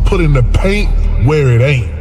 putting the paint where it ain't.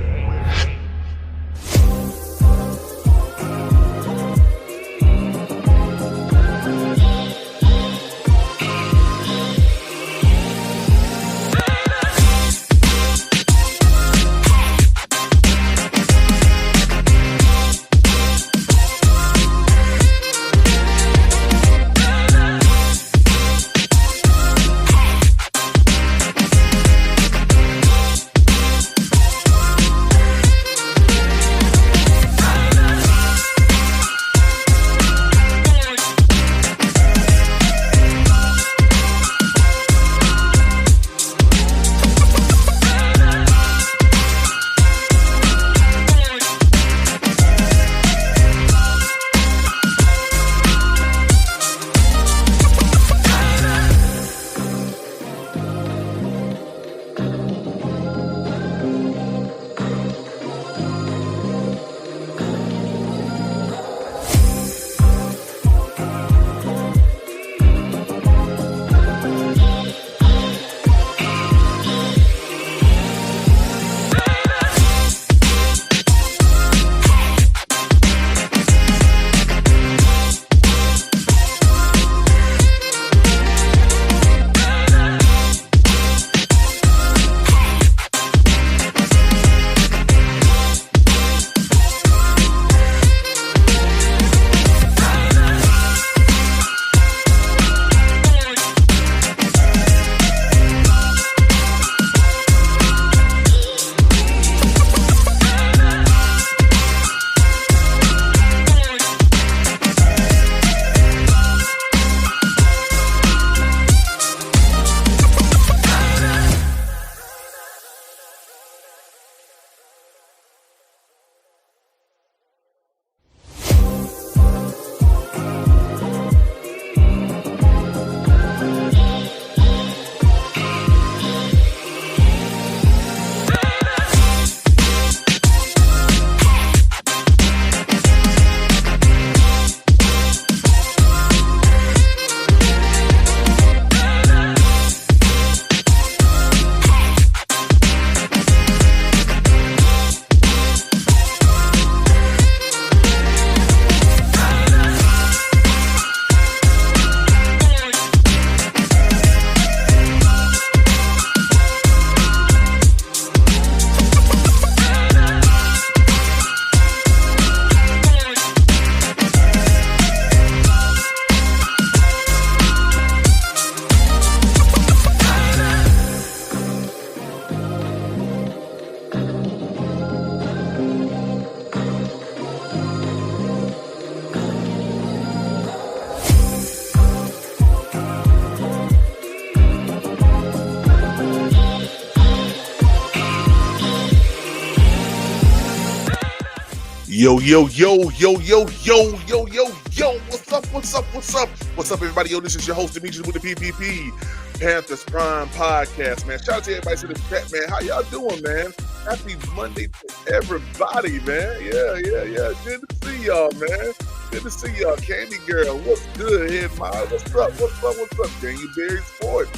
Yo, yo, yo, yo, yo, yo, yo, yo, yo, what's up, what's up, what's up? What's up, everybody? Yo, this is your host, Demetrius with the PPP, Panthers Prime Podcast, man. Shout out to everybody to the chat, man. How y'all doing, man? Happy Monday to everybody, man. Yeah. Good to see y'all, man. Good to see y'all. Candy Girl, what's good, Head Miles? What's up, Daniel Berry Sport?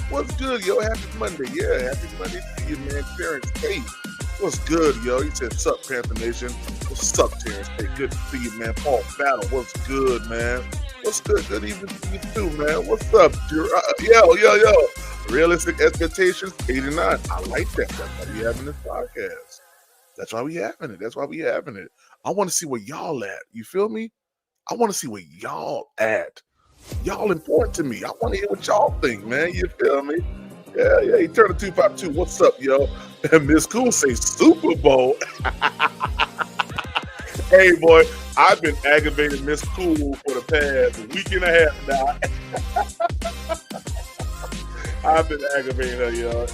What's good, yo? Happy Monday. Yeah, happy Monday to you, man. Terrence Tate. What's good, yo? He said, sup, Panther Nation. What's up, Terrence? Hey, good to see you, man. Paul Battle, what's good, man? What's good? Good evening to you, too, man. What's up? Yo. Realistic Expectations, 89. I like that. That's why we having this podcast. That's why we having it. I want to see where y'all at. You feel me? I want to see where y'all at. Y'all important to me. I want to hear what y'all think, man. You feel me? Yeah. He turned to 252. What's up, yo? And Miss Cool say Super Bowl. Hey, boy, I've been aggravating Miss Cool for the past week and a half now. I've been aggravating her, yo.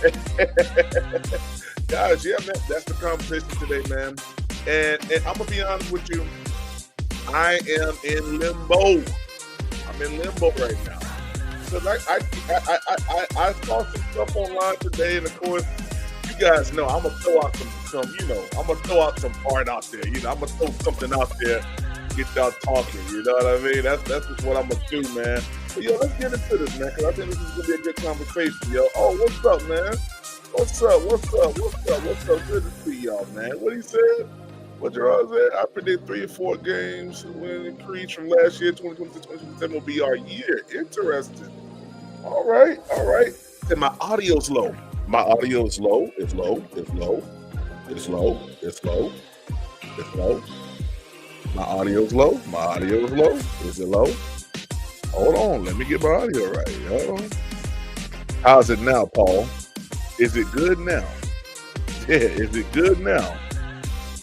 Guys, yeah, man, that's the conversation today, man. And I'm going to be honest with you. I am in limbo. I'm in limbo right now. Because I saw some stuff online today, and of course, you guys know I'm gonna throw out some I'm gonna throw out some art out there. I'm gonna throw something out there, get y'all talking. You know what I mean? That's just what I'm gonna do, man. But yo, let's get into this, man, because I think this is gonna be a good conversation, yo. Oh, what's up, man? What's up? Good to see y'all, man. What he said? What Gerard said? I predict 3 or 4 games win increase from last year. 2027 will be our year. Interesting. All right. Said my audio's low. My audio is low. It's low. My audio's low. Is it low? Hold on. Let me get my audio right. Hold on. How's it now, Paul? Is it good now? Yeah, is it good now?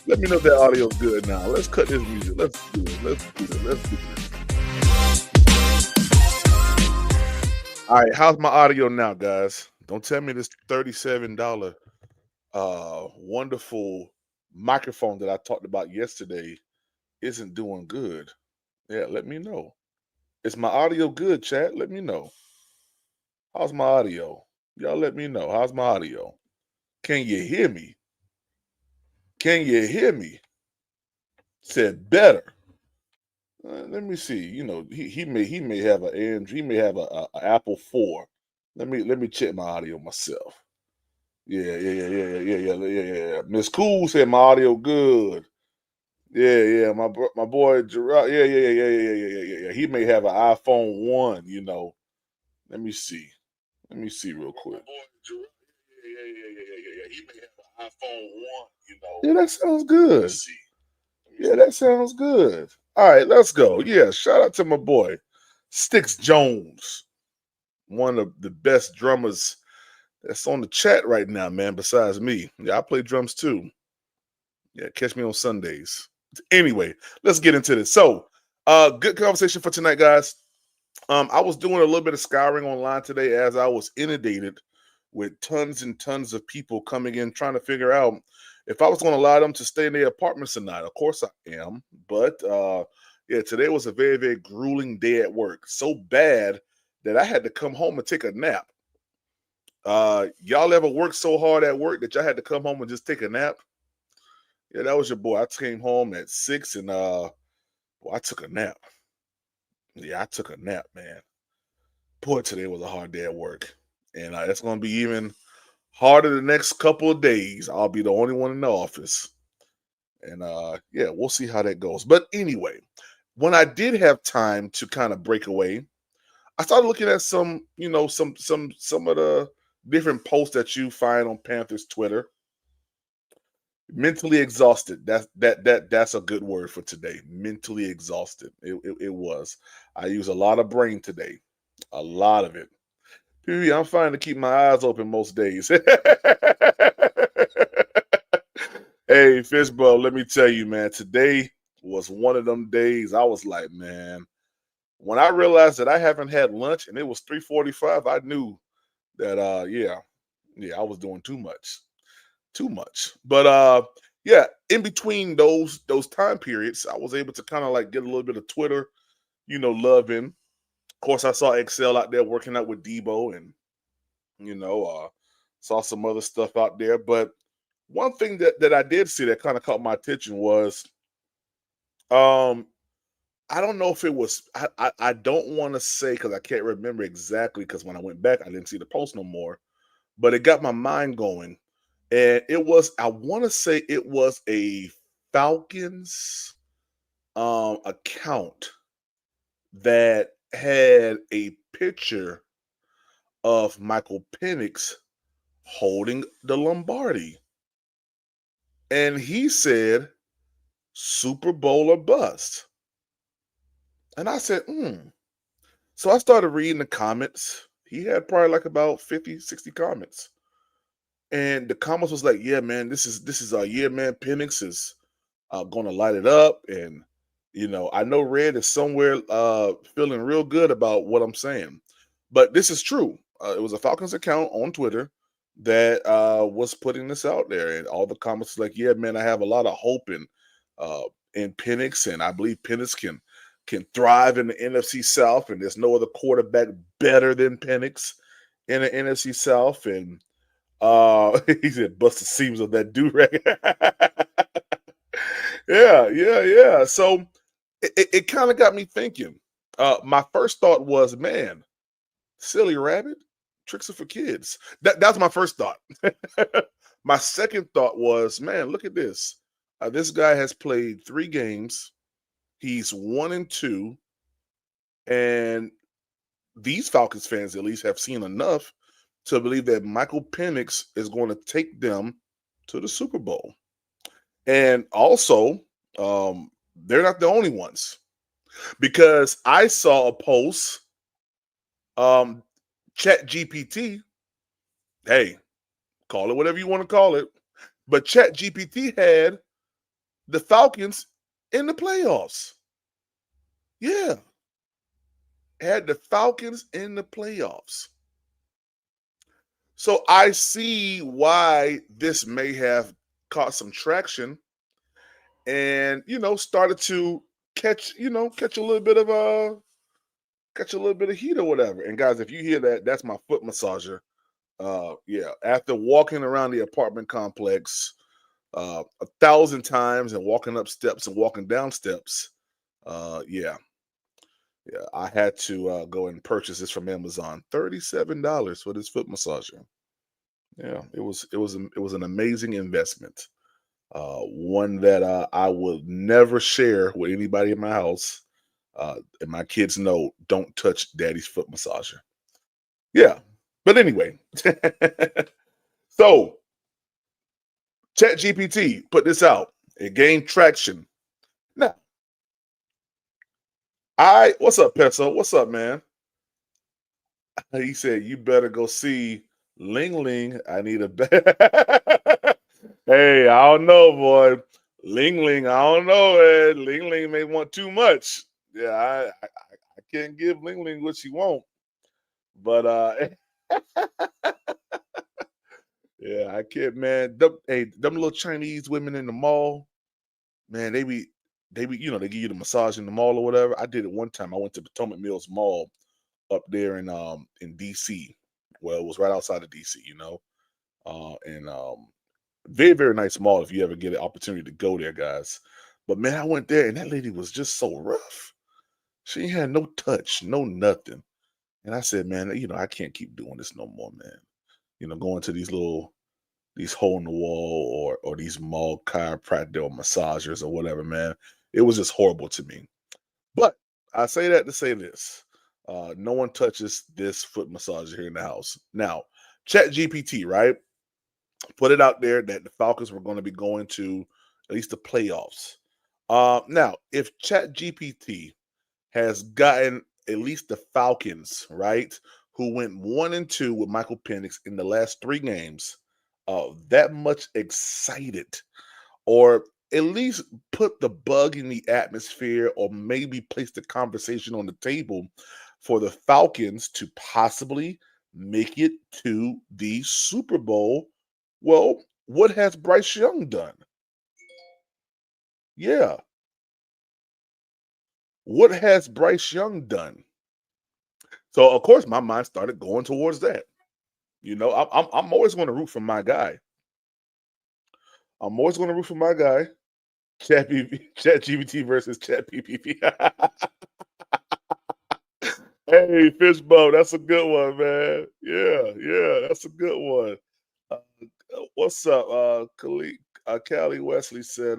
Let me know if that audio's good now. Let's cut this music. Let's do this. All right, how's my audio now, guys? Don't tell me this $37 wonderful microphone that I talked about yesterday isn't doing good. Yeah, let me know. Is my audio good, chat? Let me know. How's my audio? Y'all let me know. How's my audio? Can you hear me? Said better. Let me see. You know, he may have an Android. He may have a Apple 4. Let me check my audio myself. Yeah. Miss Cool said my audio good. Yeah. My boy Gerard. Yeah. He may have an iPhone 1. You know. Let me see real quick. He may have an iPhone 1. You know. Yeah, that sounds good. Yeah, that sounds good. All right, let's go. Yeah, shout out to my boy, Sticks Jones, one of the best drummers that's on the chat right now, man, besides me. Yeah, I play drums too. Yeah, catch me on Sundays. Anyway, let's get into this. So, good conversation for tonight, guys. I was doing a little bit of scouring online today as I was inundated with tons and tons of people coming in trying to figure out if I was going to allow them to stay in their apartments tonight. Of course I am, but yeah, today was a very, very grueling day at work. So bad that I had to come home and take a nap. Y'all ever worked so hard at work that y'all had to come home and just take a nap? Yeah, that was your boy. I came home at 6 and I took a nap. Yeah, I took a nap, man. Boy, today was a hard day at work. And it's going to be even harder the next couple of days. I'll be the only one in the office. And yeah, we'll see how that goes. But anyway, when I did have time to kind of break away, I started looking at some of the different posts that you find on Panthers Twitter. Mentally exhausted. That's a good word for today. Mentally exhausted. It was. I used a lot of brain today. A lot of it. I'm fine to keep my eyes open most days. Hey, Fishbowl, let me tell you, man, today was one of them days I was like, man, when I realized that I haven't had lunch and it was 3:45, I knew that, yeah, I was doing too much. But, yeah, in between those time periods, I was able to kind of like get a little bit of Twitter, love in. Of course, I saw Excel out there working out with Debo and, saw some other stuff out there. But one thing that I did see that kind of caught my attention was, I don't know if it was, I don't want to say because I can't remember exactly because when I went back, I didn't see the post no more, but it got my mind going. And it was, I want to say it was a Falcons account that had a picture of Michael Penix holding the Lombardi. And he said, Super Bowl or bust. And I said, So I started reading the comments. He had probably like about 50, 60 comments. And the comments was like, yeah, man, this is our year, man. Penix is going to light it up. And, I know Red is somewhere feeling real good about what I'm saying. But this is true. It was a Falcons account on Twitter that was putting this out there. And all the comments like, yeah, man, I have a lot of hope in Penix. And I believe Penix can thrive in the NFC South. And there's no other quarterback better than Penix in the NFC South. And he said, bust the seams of that do-rag. Yeah. So it kind of got me thinking. My first thought was, man, silly rabbit, Tricks are for kids. That's my first thought. My second thought was, man, look at this. This guy has played 3 games. He's 1-2, and these Falcons fans at least have seen enough to believe that Michael Penix is going to take them to the Super Bowl. And also, they're not the only ones, because I saw a post, Chat GPT, hey, call it whatever you want to call it, but Chat GPT had the Falcons in the playoffs. Yeah, had the Falcons in the playoffs. So I see why this may have caught some traction and, started to catch a little bit of heat or whatever. And guys, if you hear that, that's my foot massager. Yeah, after walking around the apartment complex 1,000 times and walking up steps and walking down steps, yeah, I had to go and purchase this from Amazon. $37 for this foot massager. Yeah, it was an amazing investment. One that I will never share with anybody in my house. And my kids know, don't touch daddy's foot massager. Yeah. But anyway, so ChatGPT put this out. It gained traction. Now, what's up, Peso? What's up, man? He said, you better go see Ling Ling. I need a Hey, I don't know, boy. Ling Ling, I don't know, man. Ling Ling may want too much. Yeah, I can't give Ling Ling what she want. But yeah, I can't, man. Them little Chinese women in the mall, man, they give you the massage in the mall or whatever. I did it one time. I went to Potomac Mills Mall up there in DC. Well, it was right outside of DC, and very, very nice mall if you ever get an opportunity to go there, guys. But man, I went there and that lady was just so rough. She ain't had no touch, no nothing. And I said, man, I can't keep doing this no more, man. Going to these hole in the wall or these mall chiropractor or massagers or whatever, man. It was just horrible to me. But I say that to say this. No one touches this foot massager here in the house. Now, Chat GPT, right? Put it out there that the Falcons were going to be going to at least the playoffs. Now, if Chat GPT has gotten at least the Falcons, right, who went 1-2 with Michael Penix in the last 3 games, that much excited, or at least put the bug in the atmosphere, or maybe place the conversation on the table for the Falcons to possibly make it to the Super Bowl. Well, what has Bryce Young done? Yeah. What has Bryce Young done? So of course my mind started going towards that. I'm always going to root for my guy. I'm always going to root for my guy. Chat GPT versus Chat PPP. Hey, Fishbowl, that's a good one, man. Yeah, that's a good one. What's up? Callie Wesley said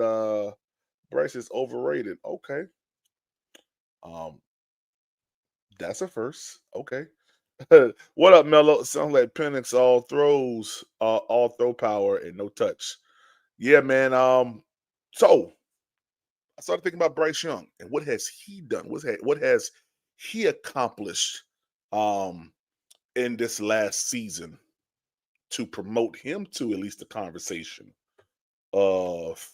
Bryce is overrated. Okay. Um, that's a first. Okay. What up, Mello? Sounds like Penix all throws, all throw power and no touch. Yeah, man. So I started thinking about Bryce Young and what has he done? What has he accomplished in this last season to promote him to at least the conversation of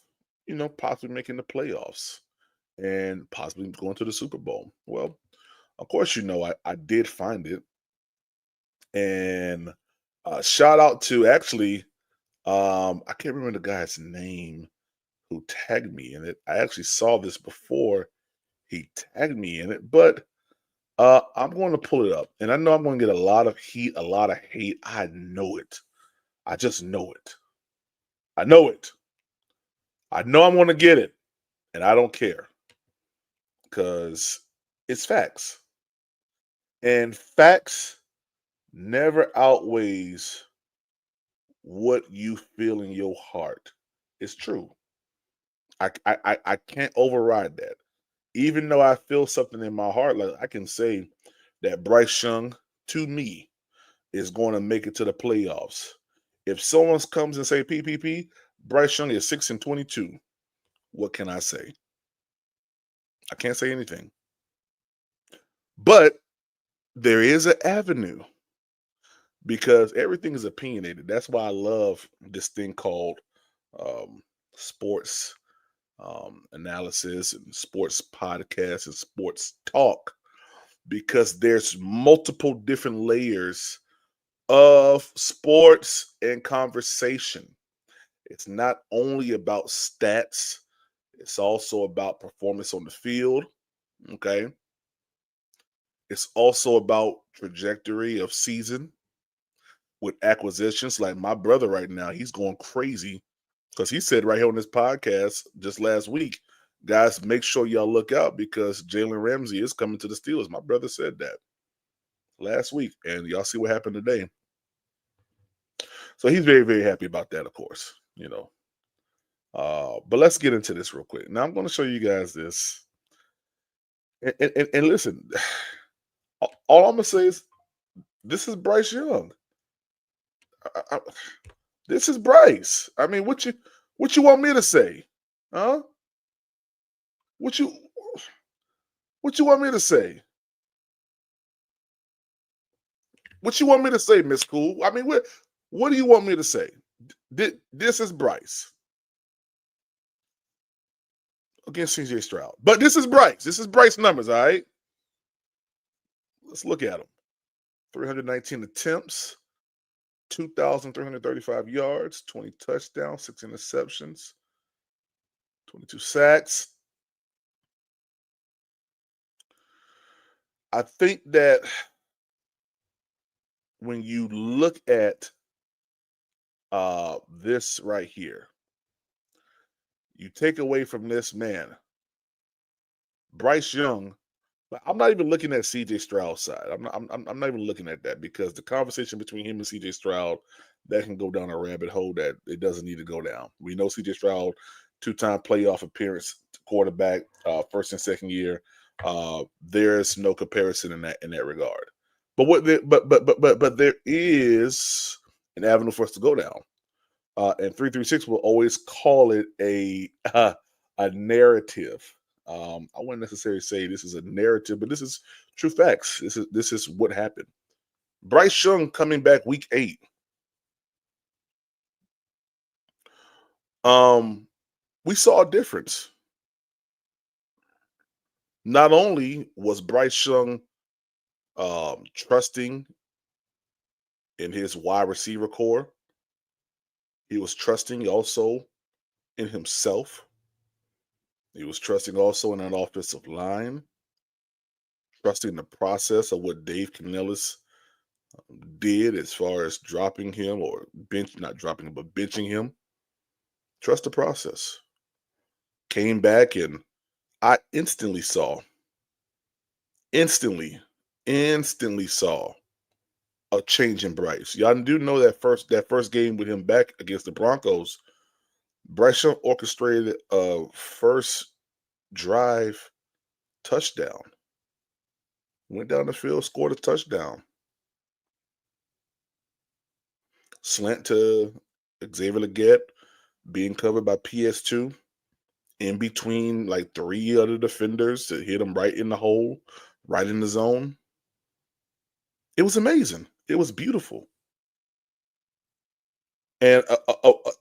possibly making the playoffs and possibly going to the Super Bowl? Well, of course, I did find it. And shout out to actually, I can't remember the guy's name who tagged me in it. I actually saw this before he tagged me in it, but I'm going to pull it up. And I know I'm going to get a lot of heat, a lot of hate. I know it. I just know it. I know it. I know I'm going to get it. And I don't care because it's facts. And facts never outweighs what you feel in your heart. It's true. I can't override that. Even though I feel something in my heart, like I can say that Bryce Young, to me, is going to make it to the playoffs. If someone comes and say PPP, Bryce Young is 6-22. What can I say? I can't say anything. But there is an avenue because everything is opinionated. That's why I love this thing called sports analysis and sports podcasts and sports talk because there's multiple different layers of sports and conversation. It's not only about stats, it's also about performance on the field. Okay. It's also about trajectory of season with acquisitions. Like my brother right now, he's going crazy because he said right here on this podcast just last week, guys, make sure y'all look out because Jalen Ramsey is coming to the Steelers. My brother said that last week, and y'all see what happened today. So he's very, very happy about that, of course, you know. But let's get into this real quick. Now I'm going to show you guys this. And listen, all I'm going to say is this is Bryce Young. I, this is Bryce. I mean, what you want me to say? Huh? What you want me to say? What you want me to say, Miss Cool? I mean, what do you want me to say? This is Bryce against CJ Stroud. But this is Bryce. This is Bryce numbers, all right? Let's look at him. 319 attempts, 2,335 yards, 20 touchdowns, 6 interceptions, 22 sacks. I think that when you look at this right here, you take away from this man, Bryce Young. I'm not even looking at CJ Stroud's side. I'm not even looking at that because the conversation between him and CJ Stroud that can go down a rabbit hole that it doesn't need to go down. We know CJ Stroud, 2-time playoff appearance quarterback, first and second year. There's no comparison in that regard. But but there is an avenue for us to go down. And 336 will always call it a narrative. I wouldn't necessarily say this is a narrative, but this is true facts. This is what happened. Bryce Young coming back week 8. We saw a difference. Not only was Bryce Young trusting in his wide receiver core, he was trusting also in himself. He was trusting also in an offensive line, trusting the process of what Dave Canellis did as far as dropping him or not dropping him, but benching him. Trust the process. Came back and I instantly saw a change in Bryce. Y'all do know that first game with him back against the Broncos, Bryce Young orchestrated a first drive touchdown. Went down the field, scored a touchdown. Slant to Xavier Legette, being covered by PS2, in between like 3 other defenders to hit him right in the hole, right in the zone. It was amazing. It was beautiful. And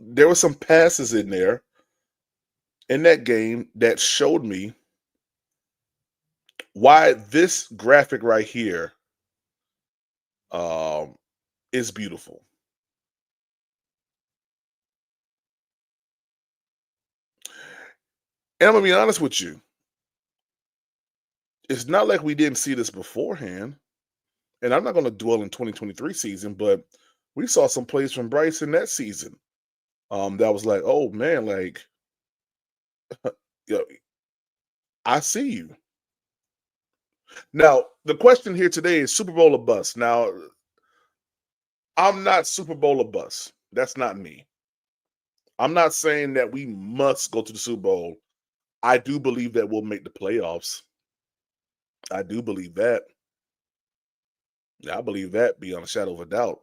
there were some passes in there in that game that showed me why this graphic right here is beautiful. And I'm going to be honest with you. It's not like we didn't see this beforehand. And I'm not going to dwell in 2023 season, but we saw some plays from Bryce in that season. That was like, oh man, like, you know, I see you. Now, the question here today is Super Bowl or bust. Now, I'm not Super Bowl or bust. That's not me. I'm not saying that we must go to the Super Bowl. I do believe that we'll make the playoffs. I do believe that. Yeah, I believe that beyond a shadow of a doubt.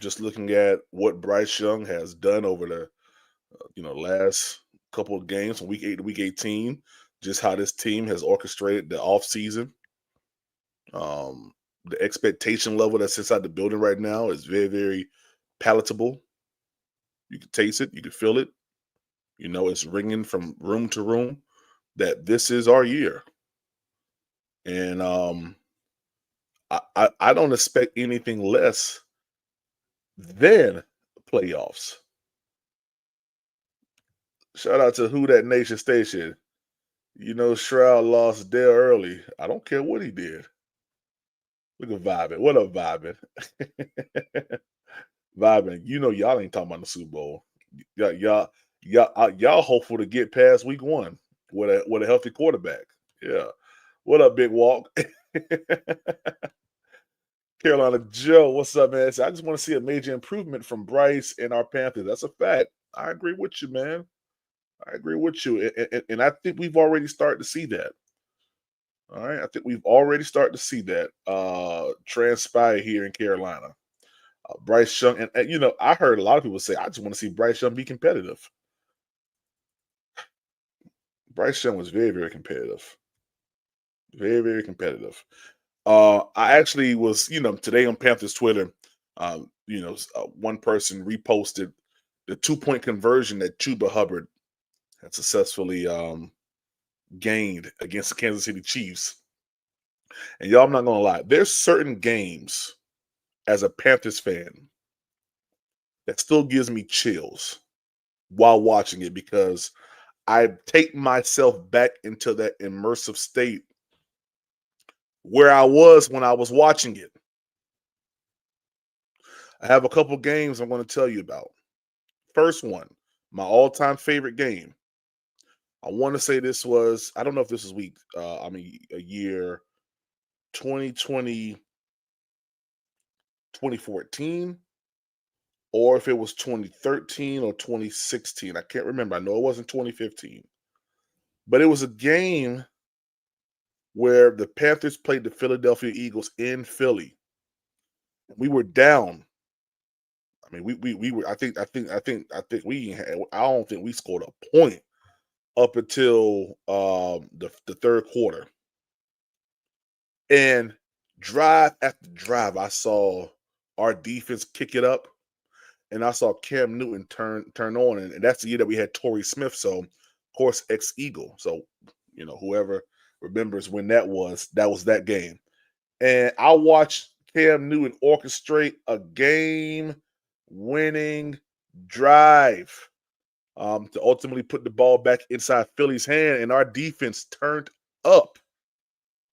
Just looking at what Bryce Young has done over the last couple of games from week 8 to week 18, just how this team has orchestrated the offseason. The expectation level that's inside the building right now is very, very palatable. You can taste it, you can feel it. It's ringing from room to room that this is our year. And I don't expect anything less than playoffs. Shout out to Who That Nation Station. Stroud lost there early. I don't care what he did. Look at vibing. What up, vibing? Vibing. Y'all ain't talking about the Super Bowl. Y'all hopeful to get past week 1 with a healthy quarterback. Yeah. What up, Big Walk? Carolina Joe, what's up, man? I just want to see a major improvement from Bryce and our Panthers. That's a fact. I agree with you, man. I agree with you. And I think we've already started to see that. All right. I think we've already started to see that transpire here in Carolina. Bryce Young, and I heard a lot of people say, I just want to see Bryce Young be competitive. Bryce Young was very, very competitive. Very, very competitive. I actually was, today on Panthers Twitter, one person reposted the 2-point conversion that Chuba Hubbard had successfully gained against the Kansas City Chiefs. And y'all, I'm not gonna lie, there's certain games as a Panthers fan that still gives me chills while watching it because I take myself back into that immersive state where I was when I was watching it. I have a couple games I'm going to tell you about. First one, my all-time favorite game. I want to say this was, I don't know if this was a year 2020, 2014, or if it was 2013 or 2016. I can't remember. I know it wasn't 2015. But it was a game where the Panthers played the Philadelphia Eagles in Philly. We were down. I mean, we were. I don't think we scored a point up until the third quarter. And drive after drive, I saw our defense kick it up, and I saw Cam Newton turn on, and that's the year that we had Torrey Smith. So, of course, ex-Eagle. So, whoever remembers when that was that game. And I watched Cam Newton orchestrate a game-winning drive to ultimately put the ball back inside Philly's hand, and our defense turned up.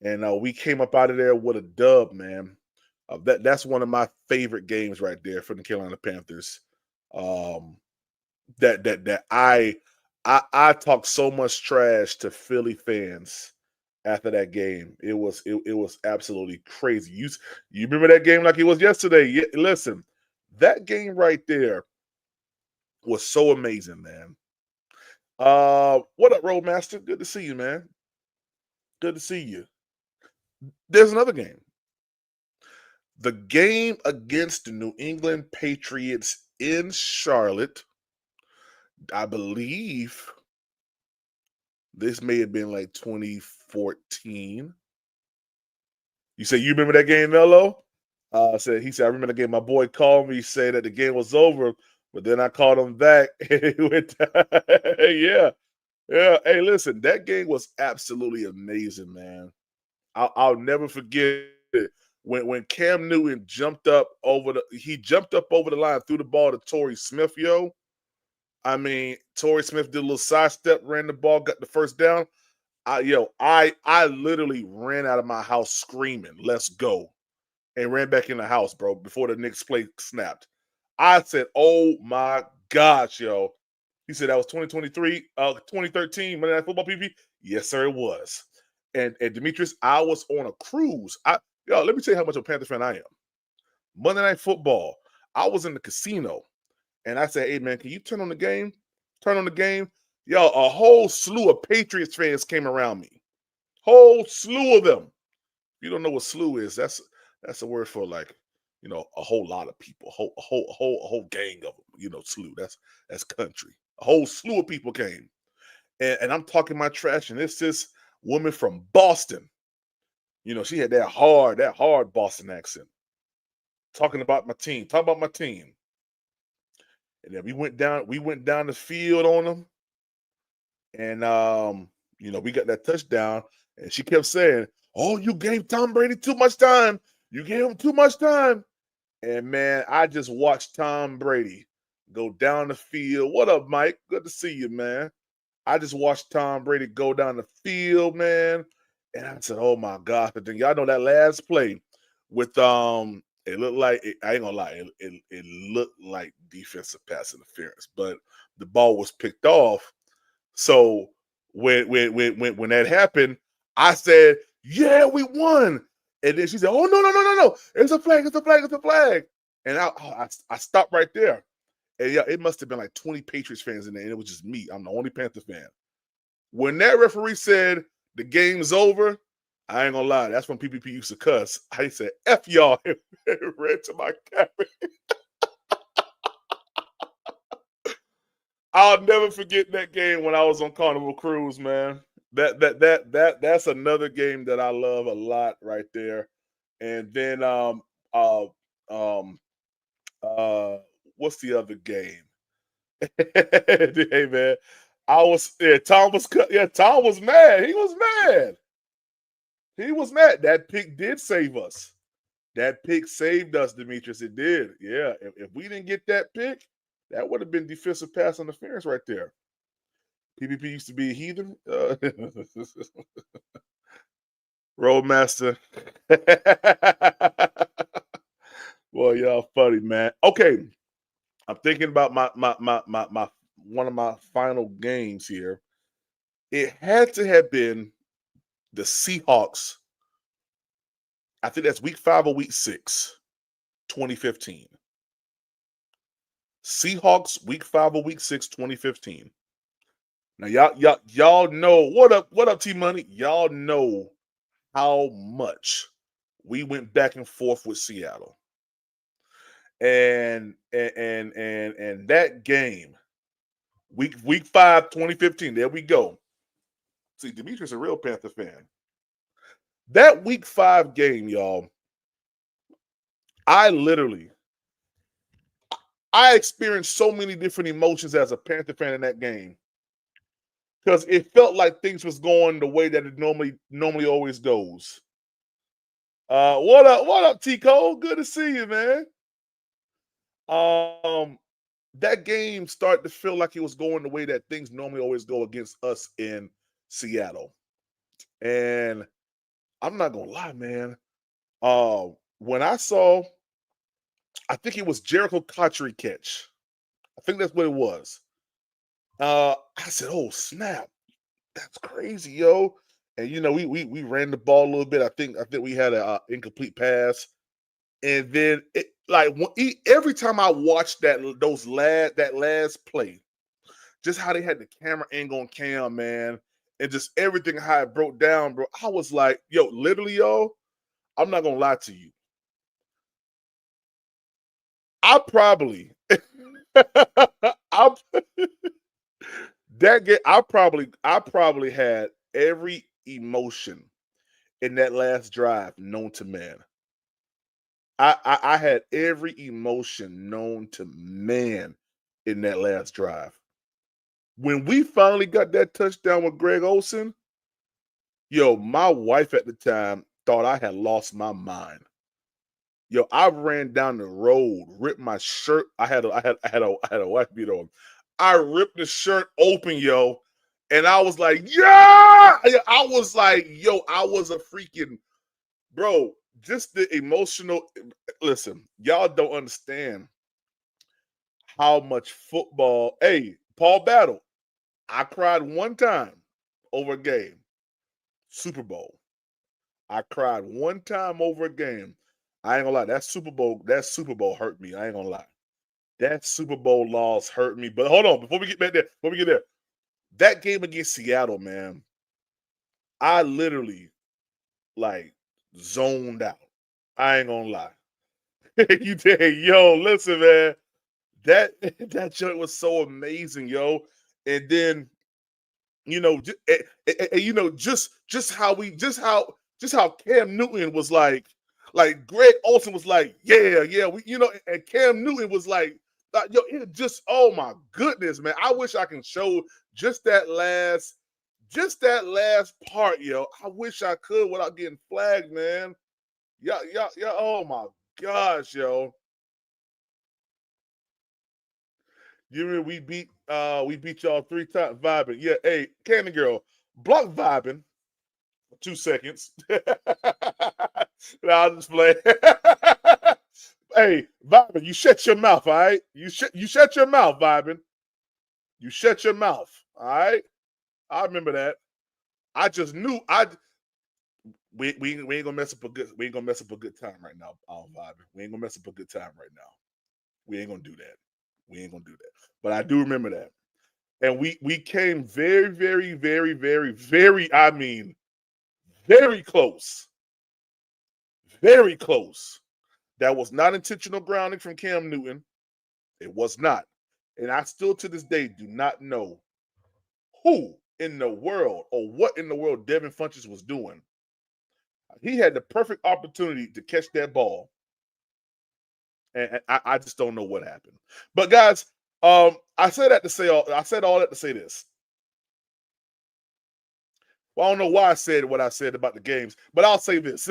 And we came up out of there with a dub, man. That's one of my favorite games right there for the Carolina Panthers. That I talked so much trash to Philly fans after that game. It was absolutely crazy. You remember that game like it was yesterday? Yeah, listen, that game right there was so amazing, man. What up, Roadmaster? Good to see you, man. Good to see you. There's another game. The game against the New England Patriots in Charlotte, I believe this may have been like 2014. You say you remember that game, Mello? He said, I remember the game. My boy called me, said that the game was over, but then I called him back. Yeah. Yeah. Hey, listen, that game was absolutely amazing, man. I'll never forget it. When Cam Newton jumped up over the line, threw the ball to Torrey Smith, yo. I mean, Torrey Smith did a little sidestep, ran the ball, got the first down. I literally ran out of my house screaming, "Let's go!" and ran back in the house, bro, before the next play snapped. I said, "Oh my gosh, yo!" He said that was 2023, 2013 Monday Night Football PV. Yes, sir, it was. And Demetrius, I was on a cruise. Let me tell you how much of a Panther fan I am. Monday Night Football. I was in the casino, and I said, "Hey man, can you turn on the game? Turn on the game." Yo, a whole slew of Patriots fans came around me. Whole slew of them. If you don't know what slew is, that's a word for like, a whole lot of people, a whole gang of them. Slew. That's country. A whole slew of people came, and I'm talking my trash, and it's this woman from Boston. She had that hard Boston accent, talking about my team, and then we went down the field on them, and we got that touchdown, and she kept saying, "Oh, you gave Tom Brady too much time. You gave him too much time." And man, I just watched Tom Brady go down the field. What up, Mike? Good to see you, man. I just watched Tom Brady go down the field, man. And I said, "Oh my God!" But then y'all know that last play with it looked like I ain't gonna lie, it looked like defensive pass interference, but the ball was picked off. So when that happened, I said, "Yeah, we won." And then she said, "Oh no! It's a flag! It's a flag! It's a flag!" And I stopped right there. And yeah, it must have been like 20 Patriots fans in there, and it was just me. I'm the only Panther fan. When that referee said the game's over, I ain't gonna lie, that's when PPP used to cuss. I said, "F y'all," and ran to my cabin. I'll never forget that game when I was on Carnival Cruise, man. That's another game that I love a lot right there. And then uh um uh what's the other game? Hey man, Tom was mad. He was mad. He was mad. That pick did save us. That pick saved us, Demetrius. It did. Yeah. If we didn't get that pick, that would have been defensive pass interference right there. PPP used to be a heathen. Roadmaster. Boy, y'all funny, man. Okay. I'm thinking about my one of my final games here. It had to have been the Seahawks. I think that's week 5 or week 6, 2015. Seahawks week 5 or week 6, 2015. Now y'all know what up T Money? Y'all know how much we went back and forth with Seattle. And that game, week 5, 2015, there we go. See, Demetrius a real Panther fan. That week 5 game, y'all, I experienced so many different emotions as a Panther fan in that game. Because it felt like things was going the way that it normally always goes. What up, T Cole? Good to see you, man. That game started to feel like it was going the way that things normally always go against us in Seattle. And I'm not gonna lie, man. When I saw, I think it was Jericho Cotchery catch. I think that's what it was. I said, "Oh snap, that's crazy, yo!" And we ran the ball a little bit. I think we had an incomplete pass, and then every time I watched that last play, just how they had the camera angle on Cam, man, and just everything how it broke down, bro. I was like, "Yo, literally, yo, I'm not gonna lie to you. I probably, I that game, I probably had every emotion in that last drive known to man. I had every emotion known to man in that last drive. When we finally got that touchdown with Greg Olsen, yo, my wife at the time thought I had lost my mind. Yo, I ran down the road, ripped my shirt. I had a wife beat on. I ripped the shirt open, yo, and I was like, yeah! I was like, yo, I was a freaking bro. Just the emotional. Listen, y'all don't understand how much football. Hey, Paul Battle. I cried one time over a game. Super Bowl. I cried one time over a game. I ain't gonna lie. That Super Bowl hurt me. I ain't gonna lie. That Super Bowl loss hurt me. But hold on, before we get there, that game against Seattle, man, I literally like zoned out. I ain't gonna lie. You did, yo. Listen, man, that joint was so amazing, yo. And then just how Cam Newton was like Greg Olsen was like, yeah, and Cam Newton was like, yo, it just, oh my goodness, man. I wish I can show just that last part, yo. I wish I could without getting flagged, man. Yeah, oh my gosh, yo. You remember we beat y'all 3 times vibing. Yeah, hey, Candy Girl, block vibing for 2 seconds. I'll just play. Hey, vibing, you shut your mouth, all right? You shut your mouth, vibing. You shut your mouth, all right? I remember that. I just knew we ain't gonna mess up a good time right now, vibing. We ain't gonna mess up a good time right now. We ain't gonna do that. But I do remember that. And we came very, very, very, very, very, I mean, very close. Very close. That was not intentional grounding from Cam Newton. It was not. And I still to this day do not know who in the world or what in the world Devin Funchess was doing. He had the perfect opportunity to catch that ball. And I just don't know what happened. But guys, I said all that to say this. Well, I don't know why I said what I said about the games, but I'll say this.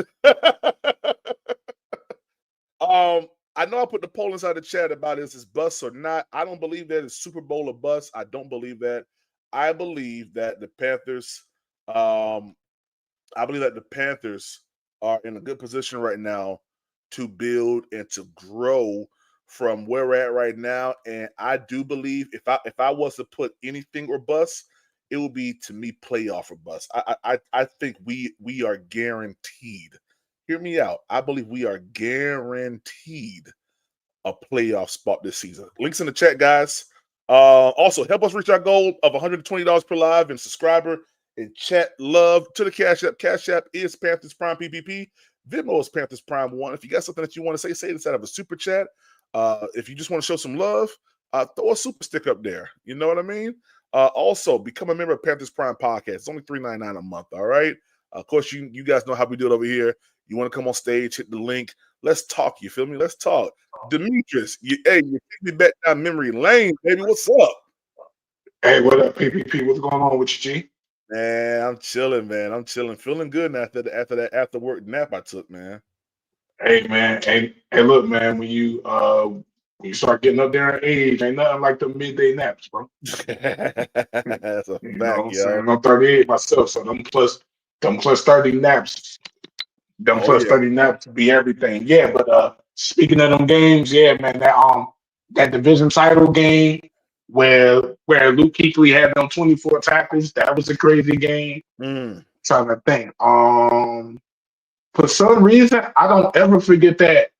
I know I put the poll inside the chat about is this bust or not. I don't believe that it's Super Bowl or bust. I don't believe that. I believe that the Panthers, are in a good position right now to build and to grow from where we're at right now. And I do believe if I was to put anything or bust, it would be, to me, playoff or bust. I think we are guaranteed. Hear me out. I believe we are guaranteed a playoff spot this season. Links in the chat, guys. Also, help us reach our goal of $120 per live and subscriber and chat. Love to the Cash App. Cash App is Panthers Prime PPP. Venmo is Panthers Prime 1. If you got something that you want to say it inside of a super chat. If you just want to show some love, throw a super stick up there. You know what I mean? Also, become a member of Panthers Prime Podcast. It's only $3.99 a month, all right? Of course, you guys know how we do it over here. You want to come on stage, hit the link. Let's talk, you feel me? Let's talk. Demetrius, you take me back down memory lane, baby. What's up? Hey, what up, PPP? What's going on with you, G? Man, I'm chilling, man. I'm chilling. Feeling good after that after work nap I took, man. Hey, man. Hey, look, man. When you start getting up there in age, ain't nothing like the midday naps, bro. That's a You know fact, what I'm yo. saying? I'm 38 myself, so them plus 30 naps. Them plus 30 naps be everything. Yeah, but speaking of them games, yeah, man, that division title game where Luke Kuechly had them 24 tackles, that was a crazy game. Trying to think. For some reason, I don't ever forget that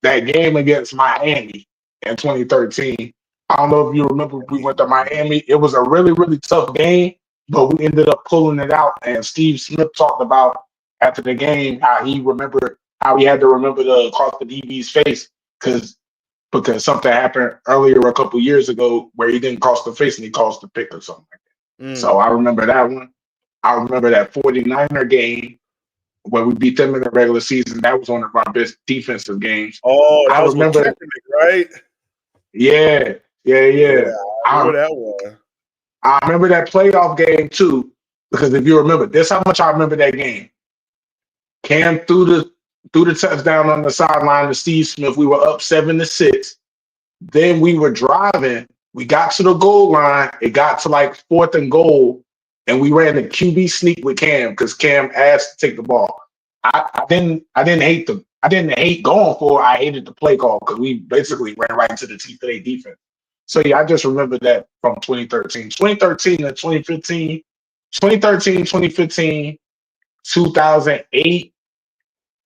game against Miami in 2013. I don't know if you remember, we went to Miami. It was a really, really tough game, but we ended up pulling it out. And Steve Smith talked about after the game how he had to remember to cross the DB's face because something happened earlier a couple years ago where he didn't cross the face and he crossed the pick or something like that. So I remember that one. I remember that 49er game where we beat them in the regular season. That was one of our best defensive games. Oh, that was with Kaepernick, right? Yeah. I remember that one. I remember that playoff game too, because if you remember, this how much I remember that game. Cam threw the touchdown on the sideline to Steve Smith. We were up 7-6. Then we were driving. We got to the goal line. It got to like 4th and goal. And we ran the QB sneak with Cam because Cam asked to take the ball. I didn't hate going for it. I hated the play call because we basically ran right into the teeth of their defense. So yeah, I just remember that from 2013. 2013 to 2015, 2008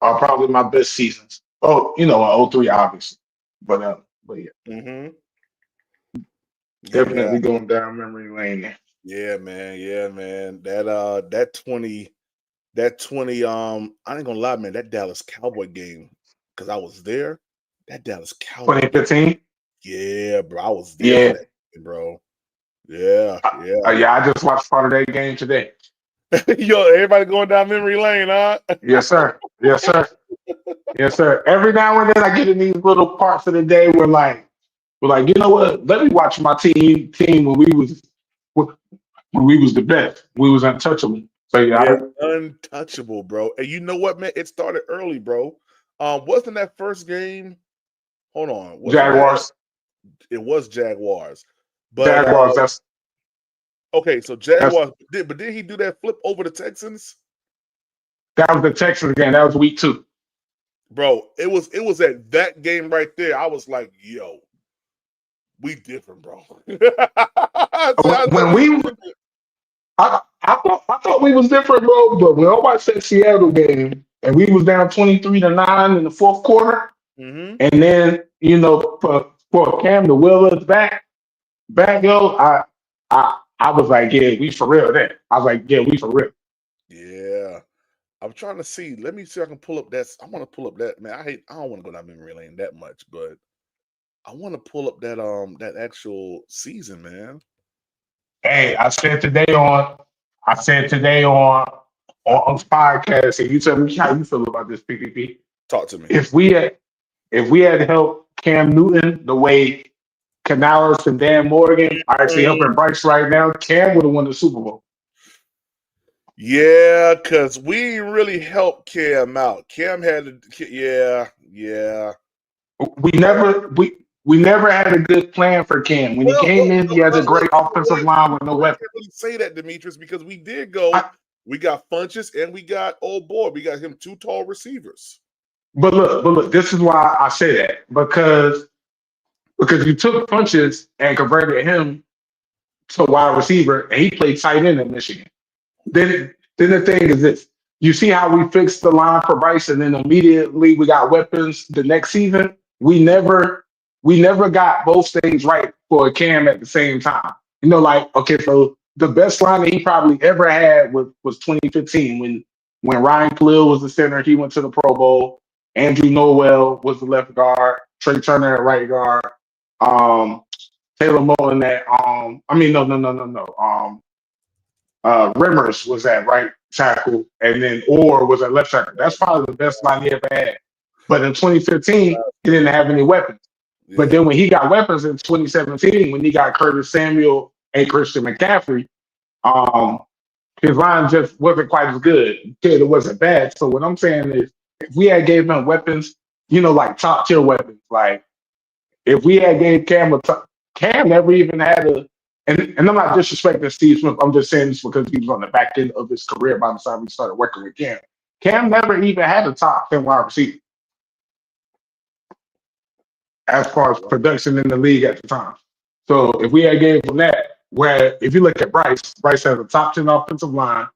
are probably my best seasons Oh, you know, 03, obviously. But yeah, Yeah, definitely going down memory lane there. yeah, man, yeah, man. That 20, I ain't gonna lie, man. That Dallas Cowboy game, because I was there. That Dallas Cowboy game, 2015. yeah, bro. I was there for Yeah. that, bro. Yeah, yeah. Yeah, I just watched part of that game today. Yo, everybody going down memory lane, huh? Yes, sir. Yes, sir. Yes, sir. Every now and then I get in these little parts of the day where we're like, you know what? Let me watch my team when we was the best. We was untouchable. So Yeah, yeah, untouchable, bro. And you know what, man? It started early, bro. Wasn't that first game? Hold on, wasn't that? Jaguars. It was Jaguars, but Jaguars. okay. So That's Jaguars did he do that flip over the Texans, that was the Texans game. That was week 2. bro? It was at that game right there. I was like, yo, we different, bro. When we, I thought we was different, bro. But when I watched that Seattle game and we was down 23-9 in the fourth quarter, Mm-hmm. and then for Cam to will us back, yo, I was like, yeah, we for real then. I was like, yeah, we for real. Yeah. I'm trying to see. Let me see if I can pull up that. I want to pull up that, man. I don't want to go down memory lane that much, but I want to pull up that actual season, man. Hey, I said today on podcast, and you tell me how you feel about this PPP. Talk to me. If we had helped Cam Newton the way Canales and Dan Morgan are actually helping Bryce right now, Cam would have won the Super Bowl. Yeah, because we really helped Cam out. Cam had to, yeah. We never had a good plan for Cam. When he came in, he had a great offensive line with no weapons. I can't really say that, Demetrius, because we did go. We got Funches and we got we got him 2 tall receivers. But look, this is why I say that because you took Funches and converted him to wide receiver, and he played tight end in Michigan. Then the thing is this: you see how we fixed the line for Bryce, and then immediately we got weapons the next season. We never got both things right for Cam at the same time. Okay, so the best line that he probably ever had was 2015 when Ryan Khalil was the center. He went to the Pro Bowl. Andrew Norwell was the left guard. Trey Turner at right guard. Taylor Mullen at Rimmers was at right tackle, and then Orr was at left tackle. That's probably the best line he ever had. But in 2015, he didn't have any weapons. Yeah. But then when he got weapons in 2017, when he got Curtis Samuel and Christian McCaffrey, his line just wasn't quite as good. It wasn't bad. So what I'm saying is, if we had gave him weapons, like top tier weapons, like if we had gave Cam Cam never even had and I'm not disrespecting Steve Smith. I'm just saying this because he was on the back end of his career by the time we started working with Cam. Cam never even had a top 10 wide receiver as far as production in the league at the time. So if we had gave him that, where if you look at Bryce has a top 10 offensive line,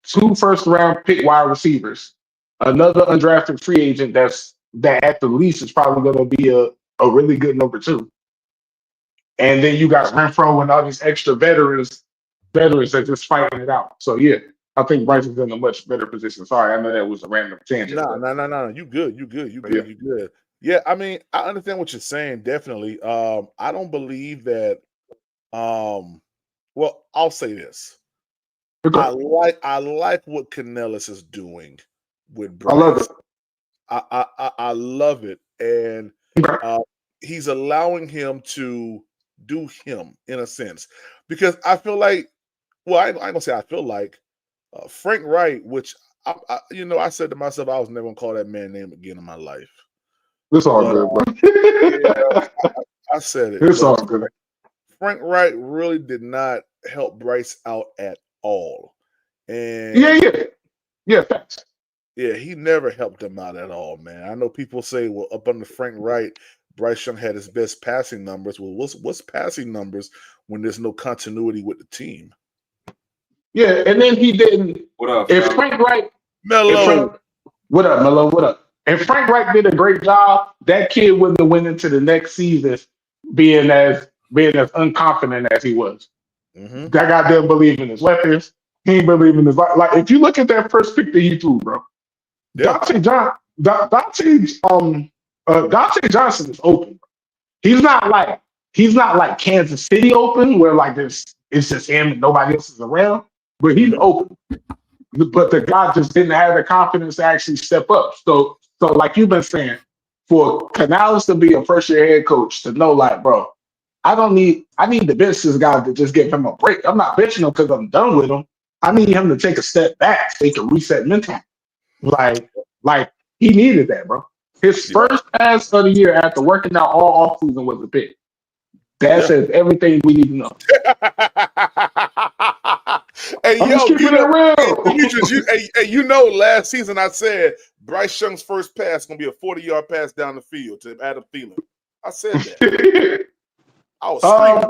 2 first-round pick wide receivers, another undrafted free agent that at the least is probably going to be a really good number 2. And then you got Renfro and all these extra veterans that just fighting it out. So yeah, I think Bryce is in a much better position. Sorry, I know that was a random tangent. No. You good. You good. Yeah, I mean, I understand what you're saying, definitely. I don't believe that well, I'll say this. Okay. I like what Canellis is doing with Bryce. I love it. I love it. And he's allowing him to do him in a sense, because I feel like, well, I ain't gonna say I feel like Frank Wright, which I said to myself, I was never gonna call that man name again in my life. It's all good, bro. I said it. It's all good. Frank Wright really did not help Bryce out at all. And yeah, facts. Yeah, he never helped him out at all, man. I know people say, well, up under Frank Wright, Bryce Young had his best passing numbers. Well, what's passing numbers when there's no continuity with the team? Yeah, and then he didn't. What up? If Frank Wright, Mello, what up, Mello? What up? if Frank Reich did a great job, that kid wouldn't have went into the next season being as unconfident as he was. Mm-hmm. That guy didn't believe in his weapons. He didn't believe in his like. If you look at that first pick that he threw, bro, Yeah. Dante Johnson is open. He's not like Kansas City open, where like this it's just him and nobody else is around. But he's open. But the guy just didn't have the confidence to actually step up. So like you've been saying, for Canales to be a first year head coach, to know like, bro, I need to bench this guy to just give him a break. I'm not benching him because I'm done with him. I need him to take a step back so he can reset mentally. Like he needed that, bro. His first pass of the year after working out all offseason was a pick. That says everything we need to know. Hey, I'm yo, keeping it real. you know, last season I said Bryce Young's first pass is gonna be a 40-yard pass down the field to Adam Thielen. I said that. I was screaming.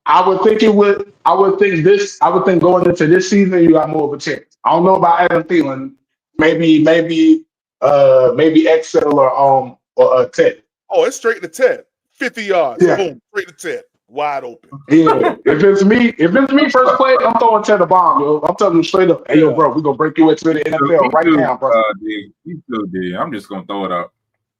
I would think it would. I would think going into this season you got more of a chance. I don't know about Adam Thielen. Maybe Excel or Ted. Oh, it's straight to Ted. 50 yards. Yeah. Boom, straight to Ted. Wide open. Yeah. If it's me first play, I'm throwing Ted a bomb, yo. I'm telling you straight up. Hey, yo, bro, we're gonna break you into the NFL right now, bro. You still did. I'm just gonna throw it up.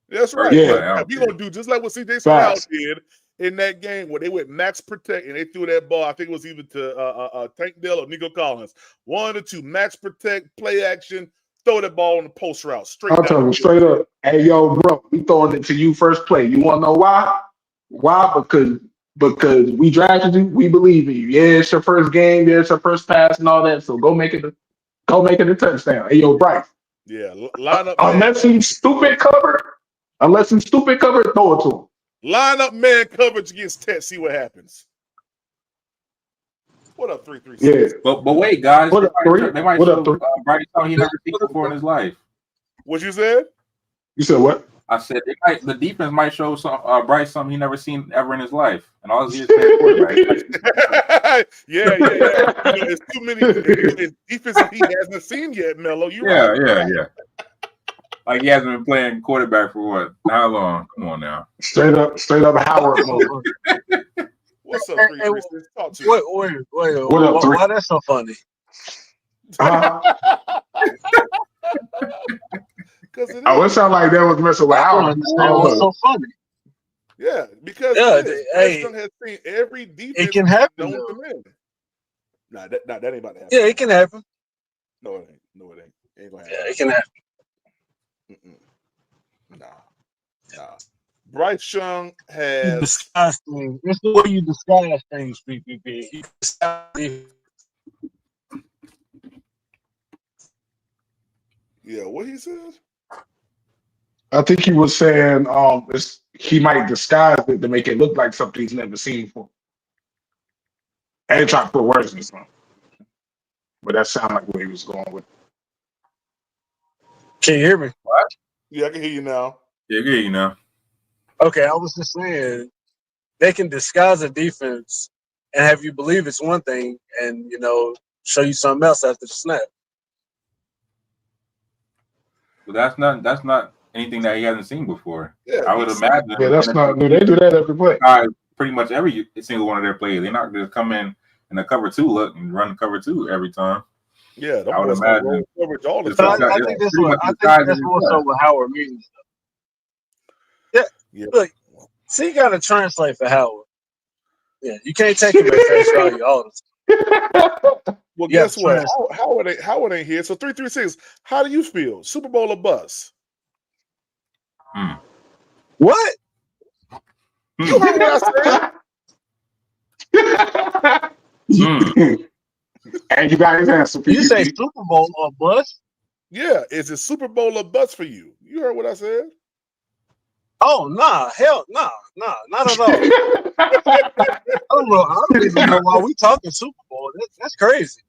That's right. Yeah. We're gonna do just like what CJ Stroud did in that game where they went max protect and they threw that ball. I think it was either to Tank Dell or Nico Collins. 1 or 2, max protect, play action, throw that ball on the post route. I'm telling you straight up. Hey, yo, bro, we throwing it to you first play. You want to know why? Why? Because we drafted you. We believe in you. Yeah, it's your first game. Yeah, it's your first pass and all that. So go make it a touchdown. Hey, yo, Bryce. Yeah, line up. Unless he's stupid covered, throw it to him. Line up man coverage against Ted. See what happens. What up, 336? Yeah. But wait, guys. What up, three? They might show Bryce Young he never seen before in his life. What you said? You said what? I said the defense might show Bryce something he never seen ever in his life, and all he is playing quarterback. Yeah. There's too many defenses he hasn't seen yet, Mello. Yeah. Like he hasn't been playing quarterback for what? How long? Come on now. Straight up Howard mode. What's up, 336? Talk to me. Wait. What up, Why that's so funny? It sounded like that was messing with Howard. What's so funny? Yeah, because hey, has seen every defense. It can happen. Nah, that ain't about to happen. Yeah, it can happen. No, it ain't. Ain't gonna happen. Yeah, it can happen. Nah. Bryce Young has disguise things. It's the way you disguise things, PPP. You disguise. Yeah, what he said? I think he was saying he might disguise it to make it look like something he's never seen before. I ain't trying to put words in his mouth, but that sounded like where he was going with. Can you hear me? What? Yeah, I can hear you now. Yeah, I can hear you now. Okay, I was just saying they can disguise a defense and have you believe it's one thing and, show you something else after the snap. But that's not anything that he hasn't seen before. Yeah, I would imagine. Yeah, that's not new. They do that every play. Pretty much every single one of their plays. They're not going to come in a cover 2 look and run cover 2 every time. Yeah, I would imagine. Coverage all the I time. think that's also what Howard means. Yeah. Look, you got to translate for Howard. Yeah, you can't take him at face value all the time. Well, guess what? Howard ain't here. So 336. How do you feel? Super Bowl or bust? What? You heard what I said? And you got his answer. You say Super Bowl or bust? Yeah, is it Super Bowl or bust for you? You heard what I said? Oh, not at all. I don't even know why we talking Super Bowl. That's crazy.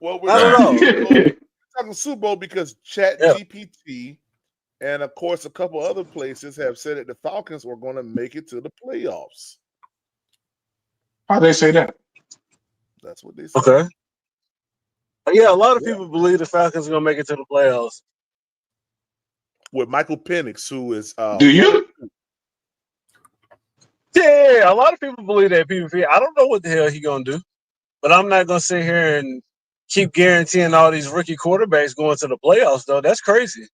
Well, we're talking Super Bowl because ChatGPT and, of course, a couple other places have said that the Falcons were going to make it to the playoffs. How'd they say that? That's what they said. Okay. Yeah, a lot of people believe the Falcons are going to make it to the playoffs. with Michael Penix, who is Do you? Yeah, a lot of people believe that PvP. I don't know what the hell he gonna do, but I'm not gonna sit here and keep guaranteeing all these rookie quarterbacks going to the playoffs. Though that's crazy.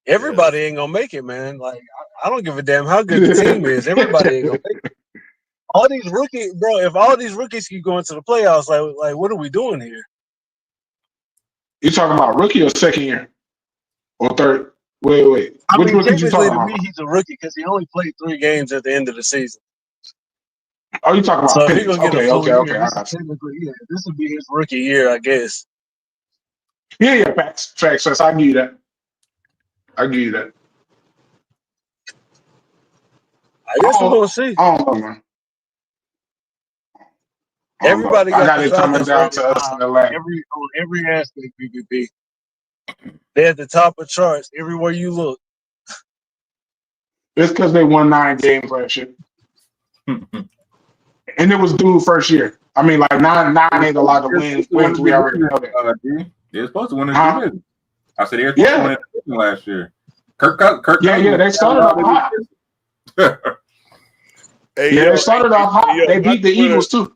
Everybody ain't gonna make it, man. Like I don't give a damn how good the team is. Everybody ain't gonna make it. All these rookies, bro. If all these rookies keep going to the playoffs, like what are we doing here? You talking about rookie or second year or third? Wait. I Which mean, rookie you technically, talking to about? me, he's a rookie because he only played 3 games at the end of the season. Oh, you talking So about if he's Penix? gonna get a full year, Okay. this is technically, this would be his rookie year, I guess. Yeah, facts. I give you that. I guess we're gonna see. I don't know, man. Everybody I got got the it coming Falcons down rated to us high in the lane. on every aspect. PvP. They're at the top of charts everywhere you look. It's because they won 9 games last year. And it was due first year. I mean, like nine ain't a lot of wins. We already know that. They're supposed to win this division. I said they were supposed to win the division last year. Kirk Yeah, they started off hot. They started off hot. They beat the Eagles too.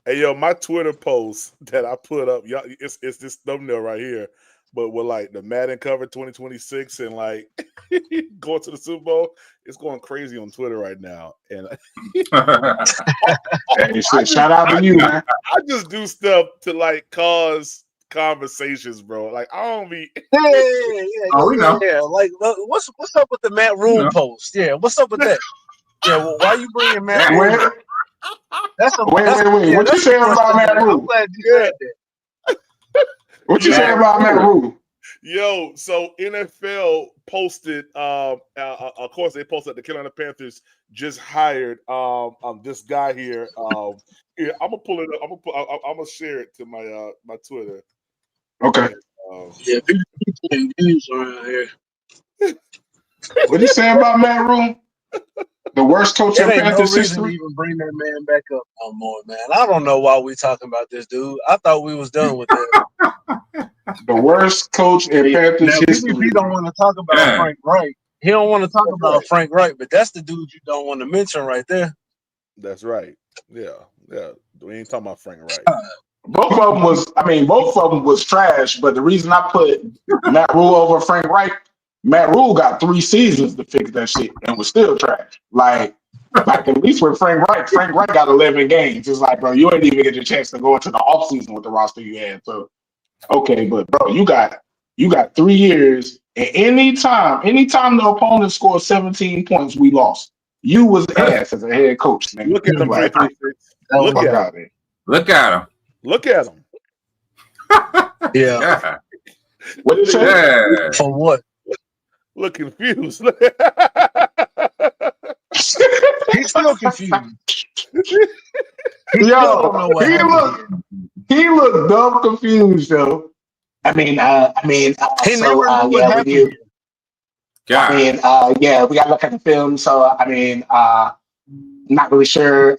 Hey, yo, my Twitter post that I put up, y'all, it's this thumbnail right here, but with like the Madden cover 2026 and like going to the Super Bowl, it's going crazy on Twitter right now. And shout out to you, man. I just do stuff to like cause conversations, bro. Like I don't be. We know. Yeah. Like, what's up with the Matt Rule post? Yeah, what's up with that? Yeah, well, why you bringing Matt Rule? Wait. What you saying about Matt Rule? I'm glad you said that. What you saying about Matt Rule? Yo, so NFL posted, of course, they posted the Carolina Panthers just hired this guy here. Here, I'm gonna pull it up. I'm gonna share it to my my Twitter. Okay. Yeah, people playing games around here. What you saying about Matt Rule? The worst coach in Panthers history. history. To even bring that man back up no more, man. I don't know why we talking about this dude. I thought we was done with that. The worst coach in Panthers history. PvP don't want to talk about Frank Wright. He don't want to talk about Frank Wright, but that's the dude you don't want to mention right there. That's right. Yeah. We ain't talking about Frank Wright. Both of them was trash. But the reason I put Matt Rule over Frank Wright, Matt Rule got 3 seasons to fix that shit and was still trash. Like at least with Frank Wright got 11 games. It's like, bro, you ain't even get a chance to go into the offseason with the roster you had. So, okay, but bro, you got 3 years, and anytime the opponent scored 17 points, we lost. You was ass as a head coach. Man. Look at them. Look at him. Yeah. What you say? For what? Look confused. He's still confused. He looked dumb confused though. He never knew what happened. We gotta look at the film. So not really sure.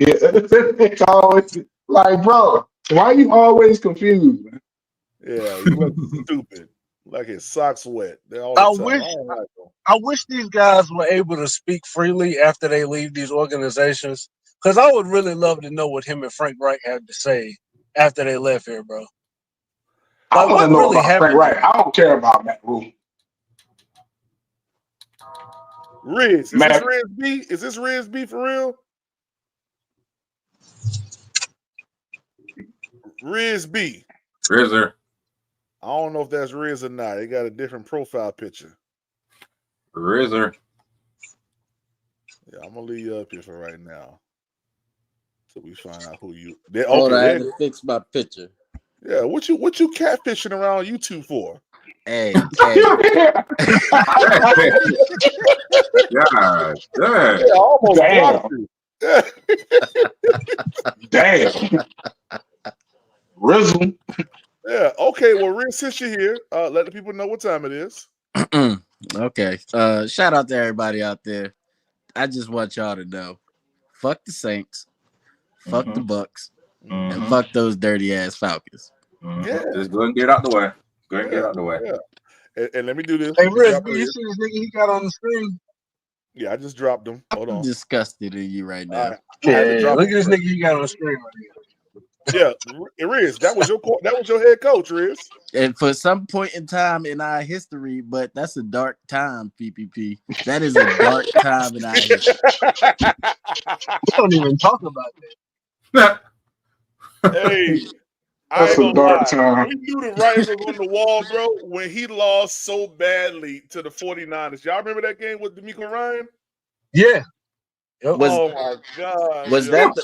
It's always like, bro, why are you always confused, man? Yeah, you look stupid. Like his socks wet. I wish these guys were able to speak freely after they leave these organizations, because I would really love to know what him and Frank Wright have to say after they left here, bro. I want to know about Frank Wright. I don't care about Matt Rule. Riz, this Riz B? Is this Riz B for real? Riz B. Rizzer. I don't know if that's Riz or not. He got a different profile picture. Rizzer. Yeah, I'm gonna leave you up here for right now, so we find out who you. I had to fix my picture. Yeah, what you catfishing around YouTube for? Hey. God, damn. Rizzle. Yeah. Okay. Well, Riz, since you're here, let the people know what time it is. Okay. Shout out to everybody out there. I just want y'all to know, fuck the Saints, fuck the Bucks, and fuck those dirty ass Falcons. Yeah. Just go and get it out the way. Go and get it out the way. Yeah. And let me do this. Hey, Let me Riz, drop you this. see this nigga he got on the screen? Yeah, I just dropped them. Hold I'm on. disgusted in you right now. All right. I had to Yeah, drop look at this them. nigga he got on the screen right here. Yeah, Riz, that was your head coach, Riz. And for some point in time in our history, but that's a dark time, PPP. That is a dark time in our history. We don't even talk about that. Hey, I That's ain't a gonna dark lie. time. We knew the writing was on the wall, bro, when he lost so badly to the 49ers. Y'all remember that game with D'Amico Ryan? Yeah. Yep. Oh my God. Was yo. that the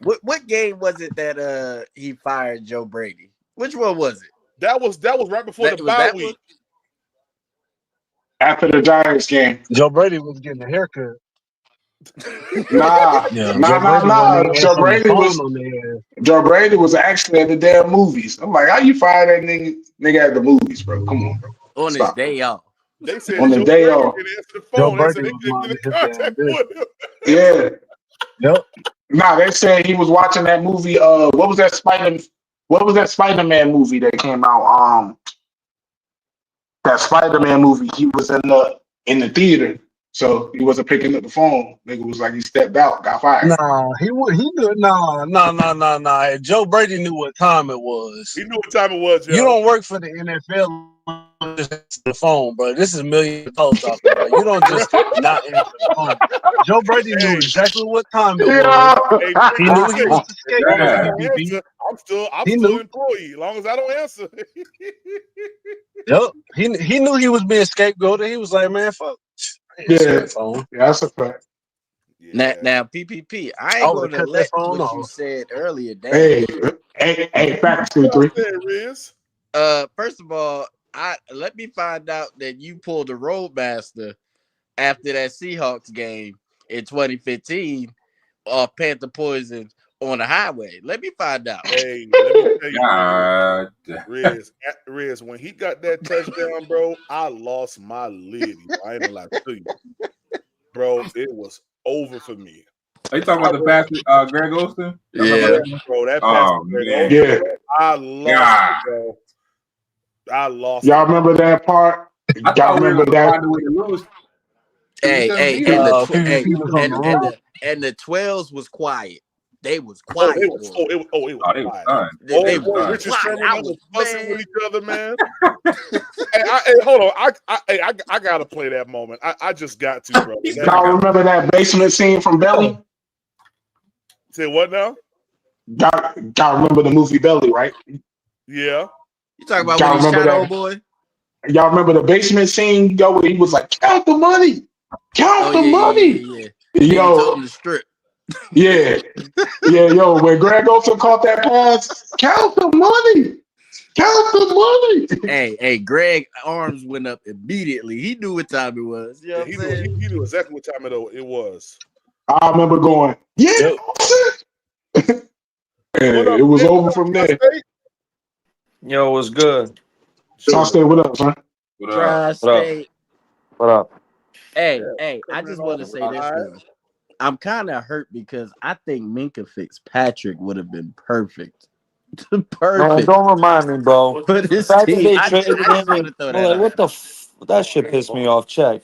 what game was it that he fired Joe Brady? Which one was it? That was right before the Was bye that week. one? After the Giants game. Joe Brady was getting a haircut. Nah. Yeah, Nah. Joe Brady was actually at the damn movies. I'm like, how you fire that nigga at the movies, bro? Come on, bro. On his Stop. day off. They said On the Joe day Brady off. didn't answer the Joe phone. They said Brady they was couldn't get in minding his damn contact with him. Yeah. Yep. Nah, they said he was watching that movie. What was that Spider-Man movie that came out? That Spider-Man movie. He was in the theater, so he wasn't picking up the phone. Nigga was like, he stepped out, got fired. Nah, he knew. Nah. Joe Brady knew what time it was. He knew what time it was, yo. You don't work for the NFL. Just answer the phone, bro. This is $1 million talking about. You don't just not answer the phone. Joe Brady knew exactly what time it was. Hey, He knew he was the as long as I scapegoat. don't PPP. answer, I'm still He an knew. employee. As long as I don't answer. Yep. He knew he was being scapegoated. He was like, man, fuck. Yeah, phone. yeah, that's a fact. Yeah. Now, PPP, I I ain't would've gonna cut that let phone what you off. said earlier down. Hey, facts, What 3. I said, Riz? First of all, let me find out that you pulled a roadmaster after that Seahawks game in 2015 off Panther Poison on the highway. Let me find out. Hey, let me tell you, God. Riz, when he got that touchdown, bro, I lost my lid. I ain't gonna lie to you, bro. It was over for me. Are you talking about the pass, Greg Olsen? Yeah. Bro, that pass. Oh, man. Yeah. I lost it, bro. I lost Y'all it. remember that part? I Y'all thought we were remember going to that? find a way to lose. Hey, PPP was on the road. and the 12s was quiet. They was Oh, quiet. it was quiet. They was done. They Boy, was Richard quiet. Sherman I was was fussing with man. each other, man. Hey, hold on. I gotta play that moment. I just got to, bro. Y'all remember that basement scene from Belly? Say what now? Y'all remember the movie Belly, right? Yeah. You talking about Y'all when he remember shot that? old boy? Y'all remember the basement scene, yo, where he was like, count the money. Count the money. Yeah. Then he told him to strip. Yeah, yo, when Greg Olsen caught that pass, count the money. Count the money. Hey, Greg arms went up immediately. He knew what time it was. You know what I'm saying? He knew exactly what time it was. I remember going, yeah, Yep. Olsen. And it was over from there. Yo, what's good? State, what up, son? Tri-State. What up? Hey, I just want to say this one. I'm kind of hurt because I think Minka Fitzpatrick would have been perfect. Man, don't remind me, bro. But his The fact that team, they I traded just him, want to throw that like, out. what the that shit pissed me off. Check.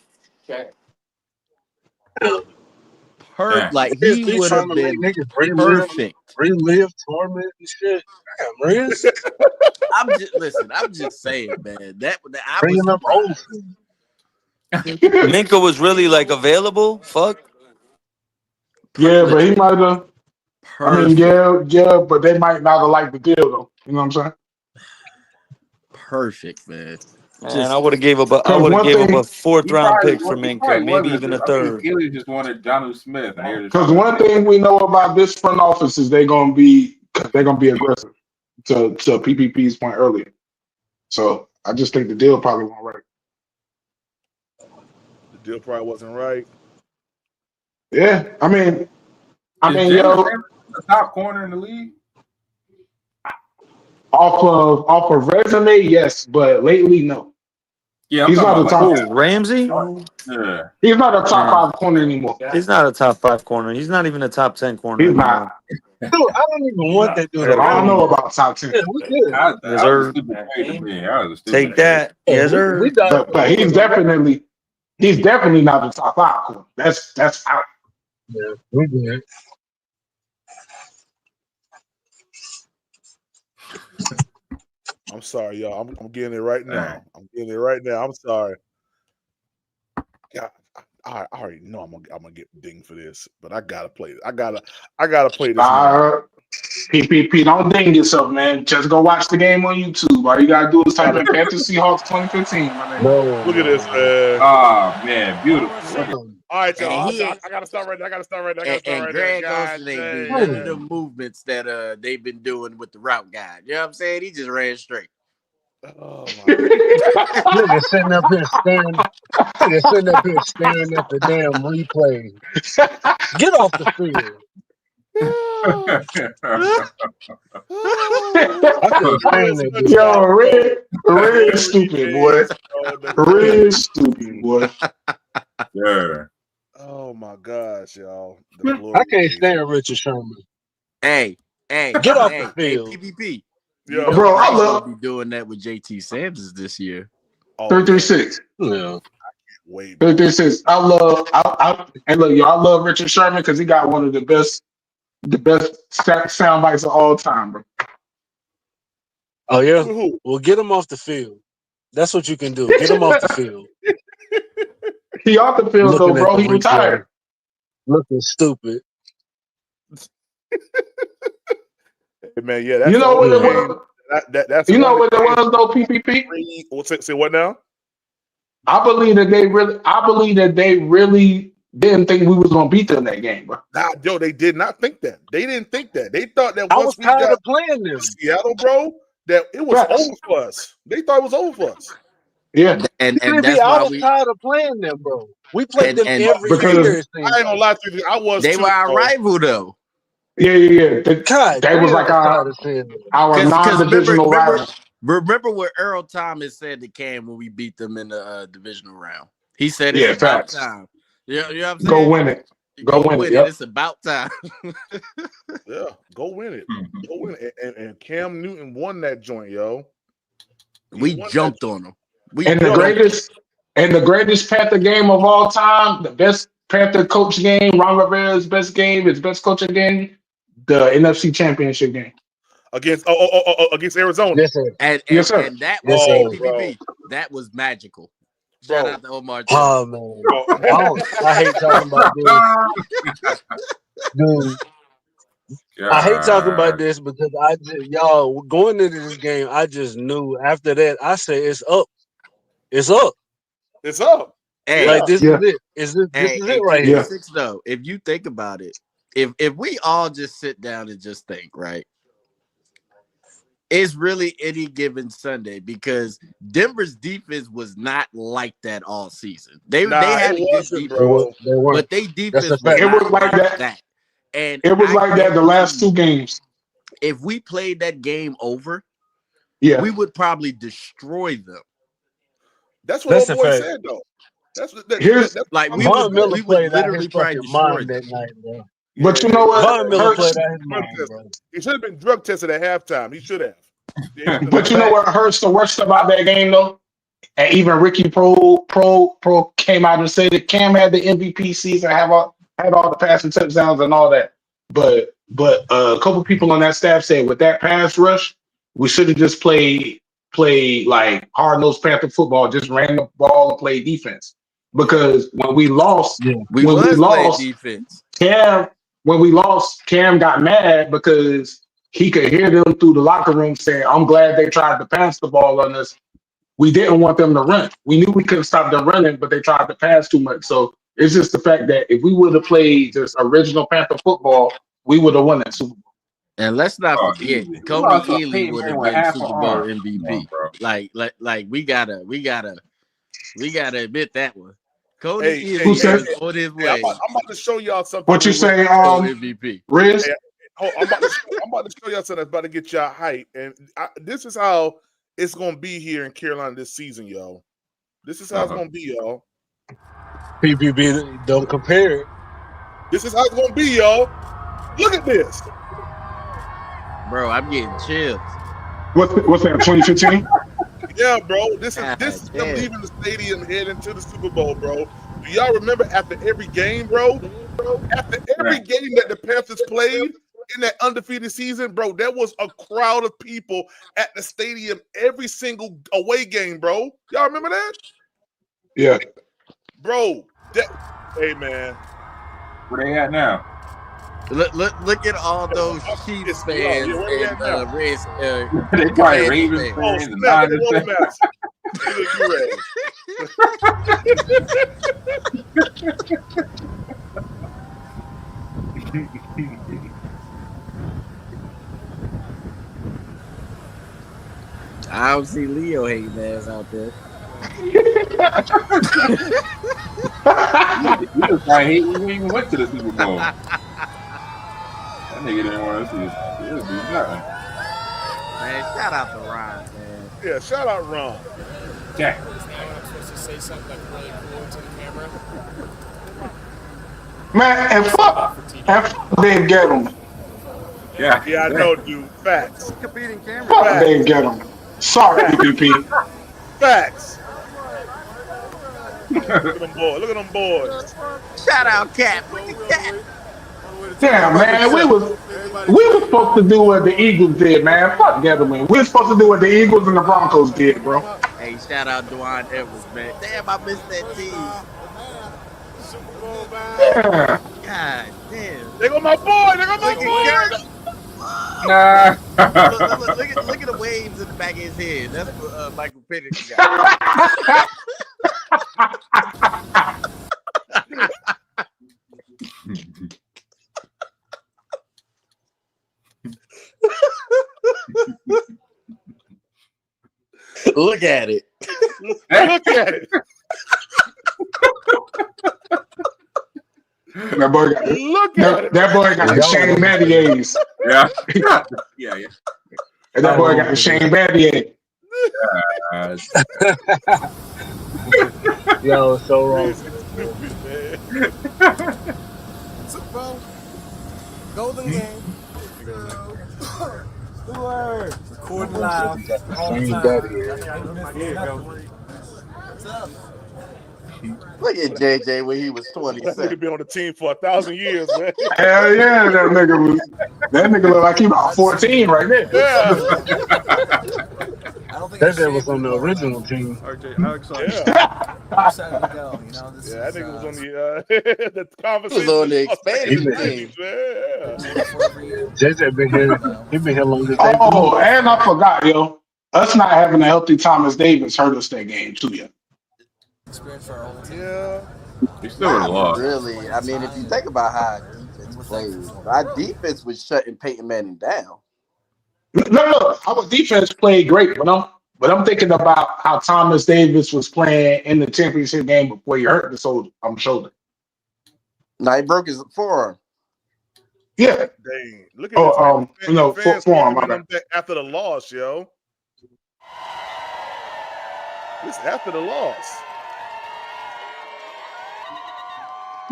Like he would have been perfect. Relive torment and shit. Damn, Riz. I'm just saying, man. I was Bringing up surprised. Minka was really like available. Fuck. Yeah, but he might have. I mean, Perfect. yeah, but they might not have liked the deal, though. You know what I'm saying? Perfect, man. Man, I would have gave up a 4th round pick for Minka, maybe even a 3rd. Gilly just wanted Jonnu Smith. Because one thing we know about this front office is they're gonna be aggressive. To PPP's point earlier, so I just think the deal probably wasn't right. The deal probably wasn't right. Yeah, I mean, yo, the top corner in the league. Off of resume, yes, but lately, no. Yeah, He's not a top. Ramsey? Yeah. He's not a top 5 corner anymore. He's not a top 5 corner. He's not even a top 10 corner He's anymore. not. Dude, I don't even want that dude. I don't know about top 10. Yeah, we good. That Yes, was sir. a stupid trade to me. That was a stupid Take that. Yes, sir. We done. But he's definitely not the top 5 corner. That's out. Yeah, we good. I'm sorry, y'all. I'm getting it right now. I'm sorry. Yeah, I already know I'm gonna get dinged for this, but I gotta play it. I gotta play this. PPP, don't ding yourself, man. Just go watch the game on YouTube. All you gotta do is type in Panthers Seahawks 2015. No, Look at this, man. Oh man, beautiful. All right, y'all. And I gotta start right there. And Greg Olsen ain't do none of the movements that they've been doing with the route guide. You know what I'm saying? He just ran straight. Oh my Nigga sitting up here staring at the damn replay. Get off the field. I couldn't stand that dude. Yo, Red stupid, boy. Red stupid, boy. Yeah. Oh my gosh, y'all. I can't stand Richard Sherman. Hey, Get off the field. Hey, PPP. Yeah. You know Bro, I Bryce love- will be doing that with JT Sanders this year. 336. Yeah. Wait. 336. I love Richard Sherman because he got one of the best sound bites of all time, bro. Oh yeah. Who? Well, get him off the field. That's what you can do. Get him off the field. He off the field though, bro. He retired. Looking stupid. Hey, man, yeah, that's You know what it was? That's You know what it was though, PPP? Say what now? I believe that they really didn't think we was gonna beat them that game, bro. Nah, Joe, they did not think that. They didn't think that. They thought that I once was we tired got of playing them. Seattle, bro, that it was over for us. They thought it was over for us. Yeah. And that's I why was tired of playing them, bro. We played them every because- year. it I seems ain't gonna lie to you. I was they too, were our bro. rival though. Yeah. God, That was like our non-divisional rival. Remember what Earl Thomas said to Cam when we beat them in the divisional round? He said it's Yeah, about facts. time. You know what I'm saying? Go win it. Go win it. Yep. It's about time. Yeah, go win it. Go win it. And Cam Newton won that joint, yo. We jumped on them. And the greatest Panther game of all time, the best Panther coach game, Ron Rivera's best game, his best coaching game, the NFC Championship game against Arizona. Yes, sir. And that was PPP. That was magical. Shout out to Omar. Oh man, I hate talking about this, dude. I hate talking about this because y'all going into this game. I just knew after that. I said it's up. It's up. It's up. Hey, like this is it. This is it right here. Though, if you think about it, if we all just sit down and just think, right, it's really any given Sunday because Denver's defense was not like that all season. They had a good defense, but they defense was not like that. And it was like that the last two games. If we played that game over, we would probably destroy them. That's what old boy said, though. That's like we would literally probably destroy that night, bro. But you know what? Von Miller played out his mind, bro. He should have been drug tested at halftime. He should have. But you know what hurts the worst about that game, though? And even Ricky Pro came out and said that Cam had the MVP season, had all the passing touchdowns and all that. But a couple people on that staff said with that pass rush, we should have just played like hard-nosed Panther football, just ran the ball and played defense. Because when we lost, defense. Cam got mad because he could hear them through the locker room saying, "I'm glad they tried to pass the ball on us. We didn't want them to run. We knew we couldn't stop them running, but they tried to pass too much." So it's just the fact that if we would have played just original Panther football, we would have won that Super Bowl. And let's not forget, Kobe Ealy would have been Super Bowl MVP. Like we gotta admit that one. Cody Ealy is on his way. I'm about to show y'all something. What you say, MVP? Riz? I'm about to show y'all something that's about to get y'all hype, and this is how it's gonna be here in Carolina this season, yo. This is how it's gonna be, y'all. PPP don't compare it. This is how it's gonna be, y'all. Look at this. Bro, I'm getting chills. What's that? 2015? Yeah, bro. This is them damn. leaving the stadium heading to the Super Bowl, bro. Do y'all remember after every game, bro? After every game that the Panthers played in that undefeated season, bro, there was a crowd of people at the stadium every single away game, bro. Y'all remember that? Yeah. Bro, hey man. Where they at now? Look at all those Chiefs fans and Reds. They probably Ravens fans. fans and Niners fans. I don't see Leo hating ass out there. You just probably hate when we even went to the Super Bowl. That nigga didn't want to see it. It was nothing. Man, shout out to Ron, man. Yeah, shout out Ron. Jack. I'm supposed to say something like really cool to the camera. Man, and fuck Dave Gettleman. Yeah, I know, dude. Facts. Competing camera. Fuck Dave Gettleman. Sorry, PPP. Facts. Look at them boys. Look at them boys. Shout out Cap. Look at Cap. Damn, man, we was supposed to do what the Eagles did, man. Fuck Gettleman. We were supposed to do what the Eagles and the Broncos did, bro. Hey, shout out Dwan Edwards, man. Damn, I missed that team. Yeah. God damn. They got my boy. They got my boy. Nah. Look at the waves in the back of his head. That's what Michael Penix got. Look at it. Look at it. That boy got that boy got the Shane Battiers. Yeah. And that boy got the Shane Battier. Yo, so wrong. Super Bowl. Golden game. Recording live. All the time. Look at JJ when he was That 27. nigga been on the team for 1,000 years, man. Hell yeah, that nigga look like he about 14 right there. Yeah. That nigga was on the original team. Yeah. Yeah, That nigga was on the the conversation. He was on the expanded team. Yeah. JJ been here. He been here longer. Oh, and I forgot, yo. Us not having a healthy Thomas Davis hurt us that game too, yeah. Yeah. He still would have lost. Really, I mean, if you think about how our defense plays, our defense was shutting Peyton Manning down. No, our defense played great, but I'm thinking about how Thomas Davis was playing in the championship game before he hurt the shoulder. Now he broke his forearm. Yeah. Dang. Look at this. Forearm. After the loss, yo. This after the loss.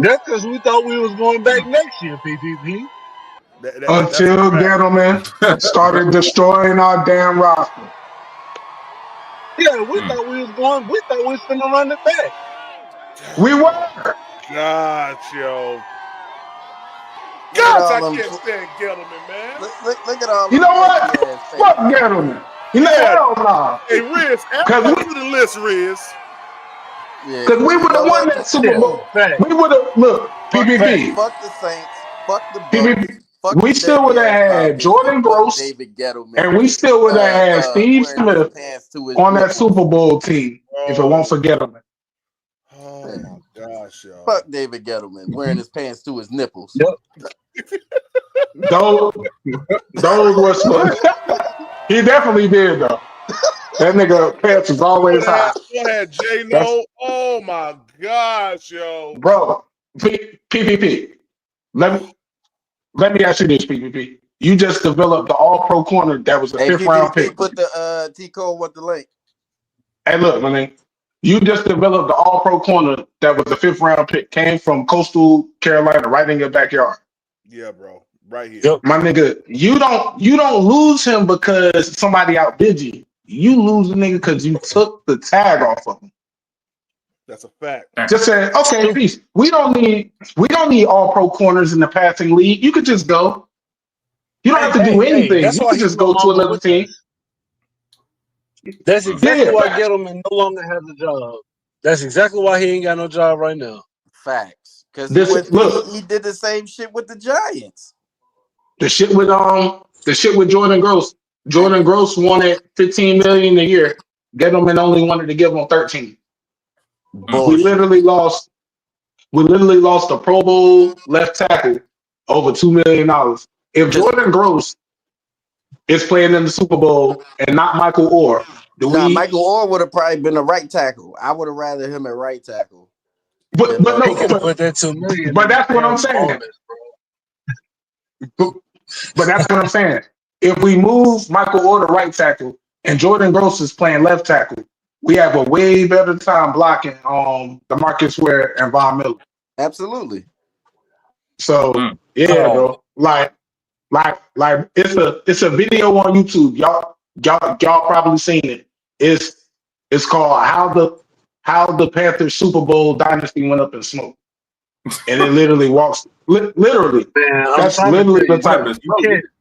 That's because we thought we was going back next year, PPP. Until Gettleman started destroying our damn roster. Yeah, we thought we was finna run it back. We were. Gosh, yo. Gosh, I can't stand Gettleman, man. Look at all. You know what? Fuck Gettleman. You know hell nah. Hey, Riz, add that to the list, Riz. Because we would have won that Super Bowl. We would have, look, PPP. Fuck the Saints. Fuck the Bucks. We still would have had Jordan Gross, and we still would have had Steve Smith on that Super Bowl team if it won't for Gettleman. Oh my gosh, yo. Fuck David Gettleman wearing his pants to his nipples. Yep. Those were supposed. He definitely did though. That nigga pants was always high. You had J-Lo. Oh my gosh, yo. Bro, PPP. Let me ask you this, PPP. You just developed the all-pro corner that was a fifth-round pick. Put the T-Cole with the link. Hey, look, my nigga. You just developed the all-pro corner that was the 5th-round pick, came from Coastal Carolina, right in your backyard. Yeah, bro. Right here. Yep. My nigga, you don't lose him because somebody outbid you. You lose the nigga because you took the tag off of him. That's a fact. Just say, okay, peace. We don't need all-pro corners in the passing league. You could just go. You don't have to do anything. That's You why could he's just no go to longer another with team. us. That's exactly Yeah, why facts. Gettleman no longer has a job. That's exactly why he ain't got no job right now. Facts. Because Look, he did the same shit with the Giants. the shit with Jordan Gross. Jordan Gross wanted $15 million a year. Gettleman only wanted to give him 13. Bullshit. We literally lost a Pro Bowl left tackle over $2 million. If Jordan Gross is playing in the Super Bowl and not Michael Orr, Michael Orr would have probably been a right tackle. I would have rather him at right tackle. But He could have put that $2 million. But that's what I'm saying. But that's what I'm saying. If we move Michael Orr to right tackle and Jordan Gross is playing left tackle, we have a way better time blocking DeMarcus Ware and Von Miller. Absolutely. So bro, like it's a video on YouTube. Y'all probably seen it. It's called How the Panthers Super Bowl Dynasty Went Up in Smoke, and it literally walks. Literally, Man, that's literally the title.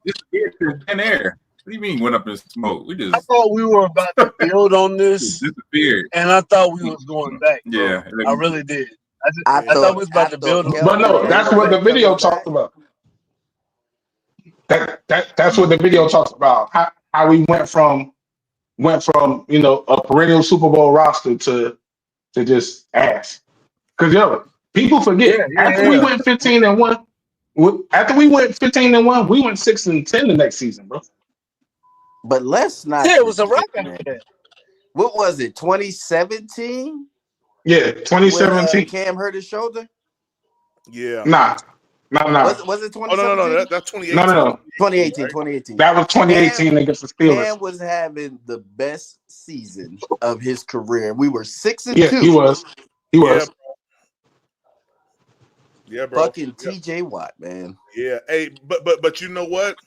Disappeared in air. What do you mean went up in smoke? I thought we were about to build on this, disappeared, and I thought we was going back. Bro. Yeah, I really did. I thought we was about to build on. But no, that's what the video talked about. That's what the video talks about. How we went from a perennial Super Bowl roster to just ass. Because people forget we went 15-1. After we went 15-1, we went 6-10 the next season, bro. But let's not. Yeah, it was a wrap after that. What was it? 2017? Yeah, 2017. When, Cam hurt his shoulder. Yeah. Nah. Was it 2017? Oh, no. That's 2018. No. 2018. That was 2018 against the Steelers. Cam was having the best season of his career. We were 6-2. Yeah, he was. Yeah, bro. Fucking TJ Watt, man. Yeah. Hey, but you know what?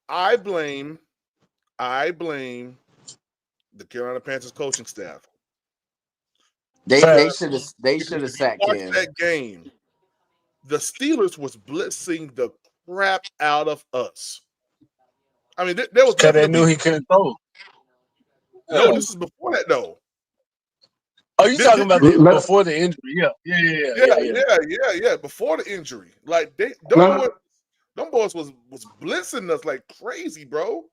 I blame the Carolina Panthers coaching staff. They should have sacked Cam. That game, the Steelers was blitzing the crap out of us. I mean, there was because they knew he couldn't throw. No, this is before that though. Oh, you talking about before the injury? Yeah. Before the injury, like them boys was blitzing us like crazy, bro.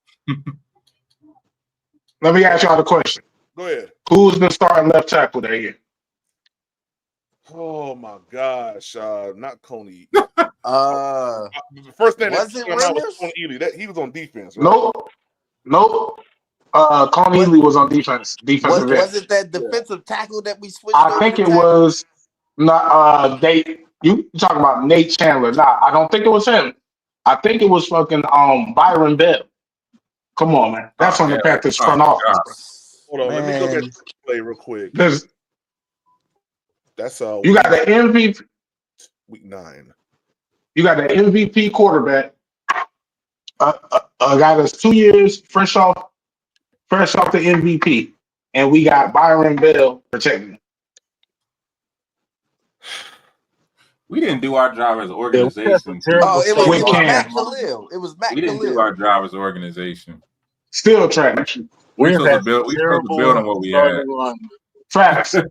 Let me ask y'all the question. Go ahead. Who's been starting left tackle that year? Oh my gosh, not Coney. The first thing was that it came out was Coney Ely. He was on defense. Right? Nope. Coney Ely was on defense. Was it that defensive tackle that we switched? I think it was not. You talking about Nate Chandler? Nah, I don't think it was him. I think it was fucking Byron Bell. Come on, man. That's on the Panthers front office. Hold on, let me go back to the play real quick. That's you got the MVP. Week 9. You got the MVP quarterback. A guy that's 2 years fresh off the MVP, and we got Byron Bell protecting him. We didn't do our job as an organization. It was Matt Khalil. It was Matt Khalil. We didn't do our job as an organization. Still trash. We're supposed to build on what we had. Facts. Yo,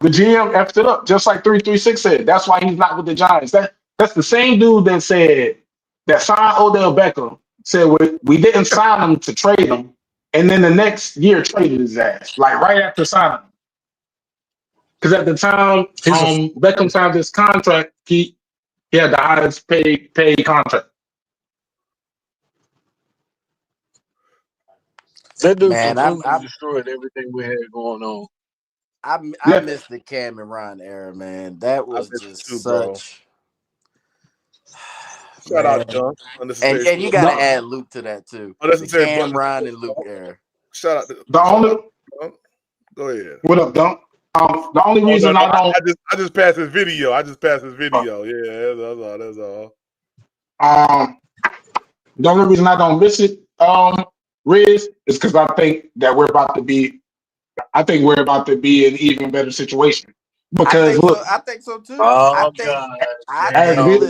the GM effed it up, just like 336 said. That's why he's not with the Giants. That's the same dude that said that signed Odell Beckham. Said we didn't sign him to trade him, and then the next year traded his ass, like right after signing him. Because at the time, Beckham signed his contract, he had the highest paid contract. That dude completely destroyed everything we had going on. I missed the Cam and Ron era, man. That was just such. Shout out, John. And you got to add Luke to that too. The Cam, Ron, and Luke era. Shout out to the only. Go ahead. What up, Dunk? The only reason I don't. I just passed his video. Yeah, that's all. The only reason I don't miss it, Riz, is because I think we're about to be in an even better situation. Because look, I think so too. Oh, God.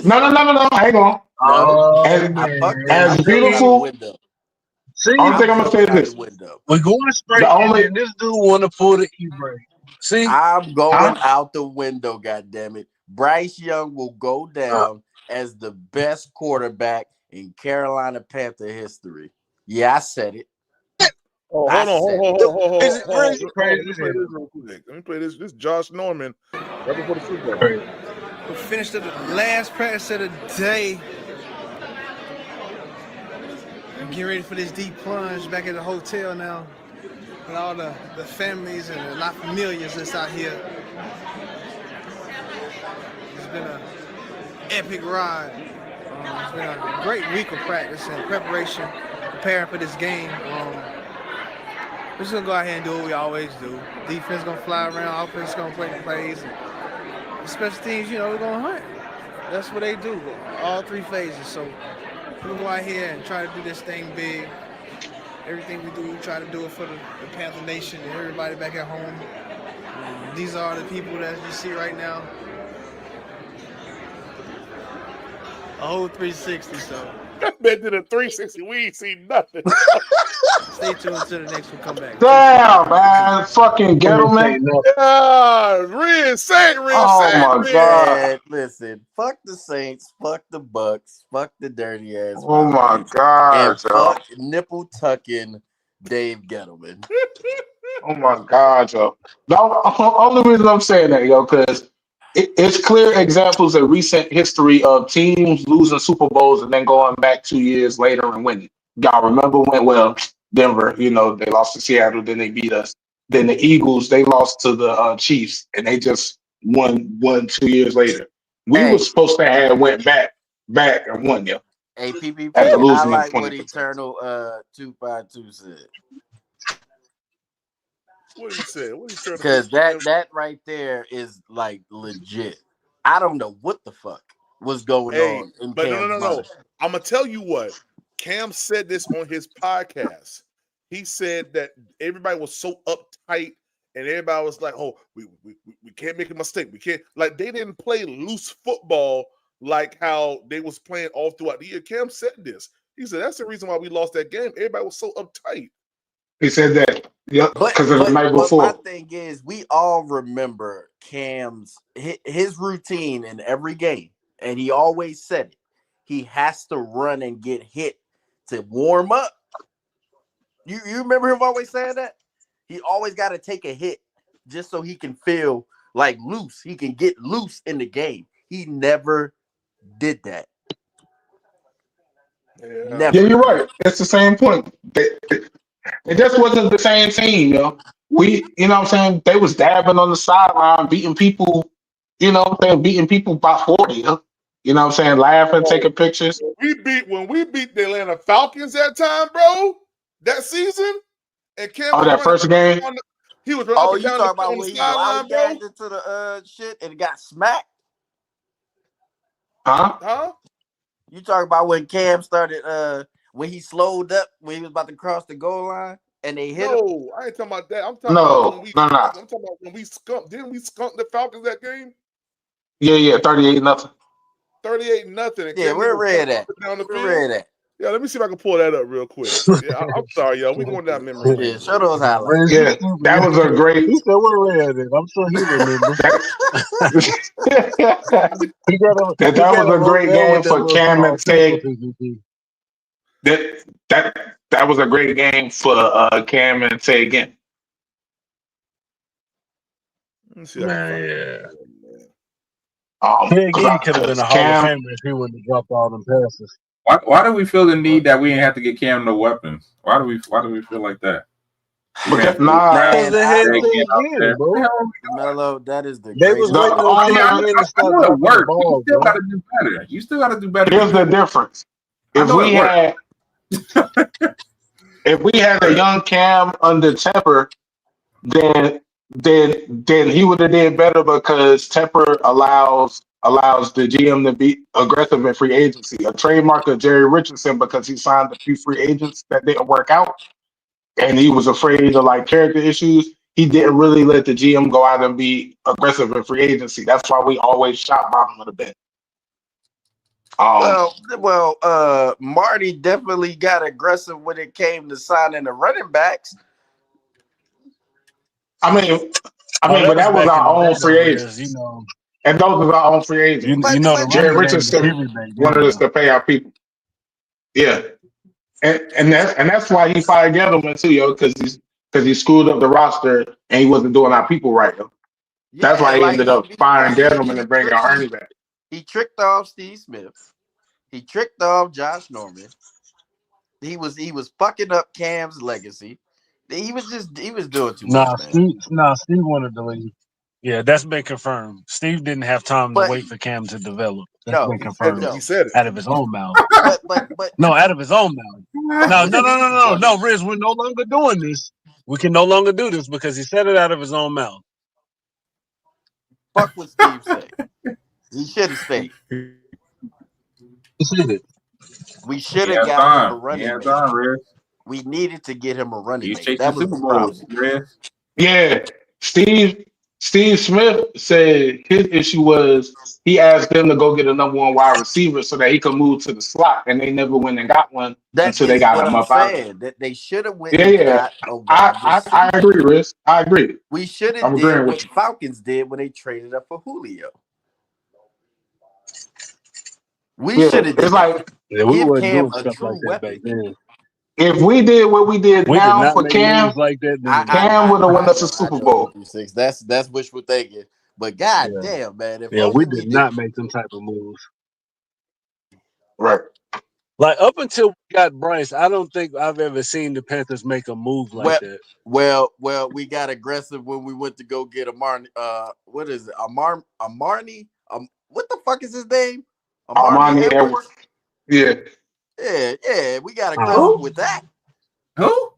No, hang on. As beautiful. See, only thing I'm gonna say is this: we're going straight, and this dude want to pull the e-brake. See, I'm going out the window. God damn it, Bryce Young will go down as the best quarterback in Carolina Panther history. Yeah, I said it. Oh, hold on. Let me play this. This Josh Norman right before the Super Bowl. We finished the last practice of the day. I'm getting ready for this deep plunge back at the hotel now. With all the families and the La Familias that's out here. It's been an epic ride. It's been a great week of practice and preparation, preparing for this game. We're just going to go out here and do what we always do. Defense going to fly around, offense going to play the plays. And special teams, we're going to hunt. That's what they do, all three phases. So we're going to go out here and try to do this thing big. Everything we do, we try to do it for the Panther Nation and everybody back at home. These are the people that you see right now. A whole 360, so. Bet to the 360, we ain't seen nothing. Stay tuned until the next one come back. Damn, man. Fucking Gettleman. Riz, say it, Riz. Oh, my God. Listen, fuck the Saints, fuck the Bucks, fuck the dirty ass. Oh, my God. And fuck nipple tucking Dave Gettleman. Oh, my God, yo. The only reason I'm saying that, yo, because it's clear examples of recent history of teams losing Super Bowls and then going back 2 years later and winning. Y'all remember when, Denver, they lost to Seattle, then they beat us. Then the Eagles, they lost to the Chiefs, and they just won 2 years later. We were supposed to have went back and won, yo. Hey, PPP, I like what Eternal 252 said. What did he say? Because that right there is like legit. I don't know what the fuck was going on in but Cam's no. mind. I'm gonna tell you what. Cam said this on his podcast. He said that everybody was so uptight and everybody was like, "Oh, we can't make a mistake. We can't." Like they didn't play loose football like how they was playing all throughout the year. Cam said this. He said that's the reason why we lost that game. Everybody was so uptight. He said that, because of the night before. But my thing is, we all remember Cam's his routine in every game, and he always said it. He has to run and get hit to warm up. You remember him always saying that? He always got to take a hit just so he can feel like loose. He can get loose in the game. He never did that. Yeah, you're right. It's the same point. It just wasn't the same team, yo. They was dabbing on the sideline, beating people, they were beating people by 40, yo. You know what I'm saying? Laughing, taking pictures. When we beat the Atlanta Falcons that time, bro, that season, and Cam that first game? He was running up and down on the sideline, bro. Into the shit and got smacked. Huh? You talking about when Cam started when he slowed up when he was about to cross the goal line and they hit him? No, I ain't talking about that. I'm talking about I'm talking about when we skunked. Didn't we skunk the Falcons that game? Yeah, 38-0. 38-0. Yeah, we're ready at. Yeah, let me see if I can pull that up real quick. Yeah, I'm sorry, y'all. We going down memory lane. Yeah, show those highlights. Yeah, that was a great. He said we're ready. I'm sure he remembers. That was a great game for Cam and Tay. That was a great game for Cam and Tay again. Yeah. He could have been a Hall of Famer if he wouldn't have dropped all them passes. Why do we feel the need that we didn't have to get Cam no weapons? Why do we feel like that? Because Mello, that is the they was waiting on him to start work. You still got to do better. You still got to do better. Here's the difference. If if we had a young Cam under Tepper, then he would have did better because Tepper allows the GM to be aggressive in free agency. A trademark of Jerry Richardson because he signed a few free agents that didn't work out, and he was afraid of like character issues. He didn't really let the GM go out and be aggressive in free agency. That's why we always shot bottom of the bed. Marty definitely got aggressive when it came to signing the running backs. I mean, but that was our own free agents, you know. And those were our own free agents. Jerry Richardson wanted us to pay our people. Yeah, and that's why he fired Gettleman too, yo, because he screwed up the roster and he wasn't doing our people right, yo. Yeah, that's why he ended up firing Gettleman and bringing Ernie back. He tricked off Steve Smith. He tricked off Josh Norman. He was fucking up Cam's legacy. He was doing too much. Steve wanted to leave. Yeah, that's been confirmed. Steve didn't have time to wait for Cam to develop. That's been confirmed. He said it out of his own mouth. but no, out of his own mouth. No, Riz, we're no longer doing this. We can no longer do this because he said it out of his own mouth. Fuck what Steve said. He should have stayed. He said it. We should have got him a running mate. We needed to get him a running mate. That was the problem. Yeah, Steve Smith said his issue was he asked them to go get a number one wide receiver so that he could move to the slot, and they never went and got one until they got him up out. That they should have went and got a wide receiver. I agree, Riz. I agree. We should have did what Falcons did when they traded up for Julio. We should have did like give Cam a true weapon. If we did what we did now for Cam, like that, Cam would have won us a Super Bowl. That's wishful thinking. But goddamn, man, if we did not make them type of moves. Right. Like up until we got Bryce, I don't think I've ever seen the Panthers make a move like that. Well, we got aggressive when we went to go get Amarni. What is it? Amarni? What the fuck is his name? Armani Edwards. Yeah. Yeah, we got aggressive with that. Who?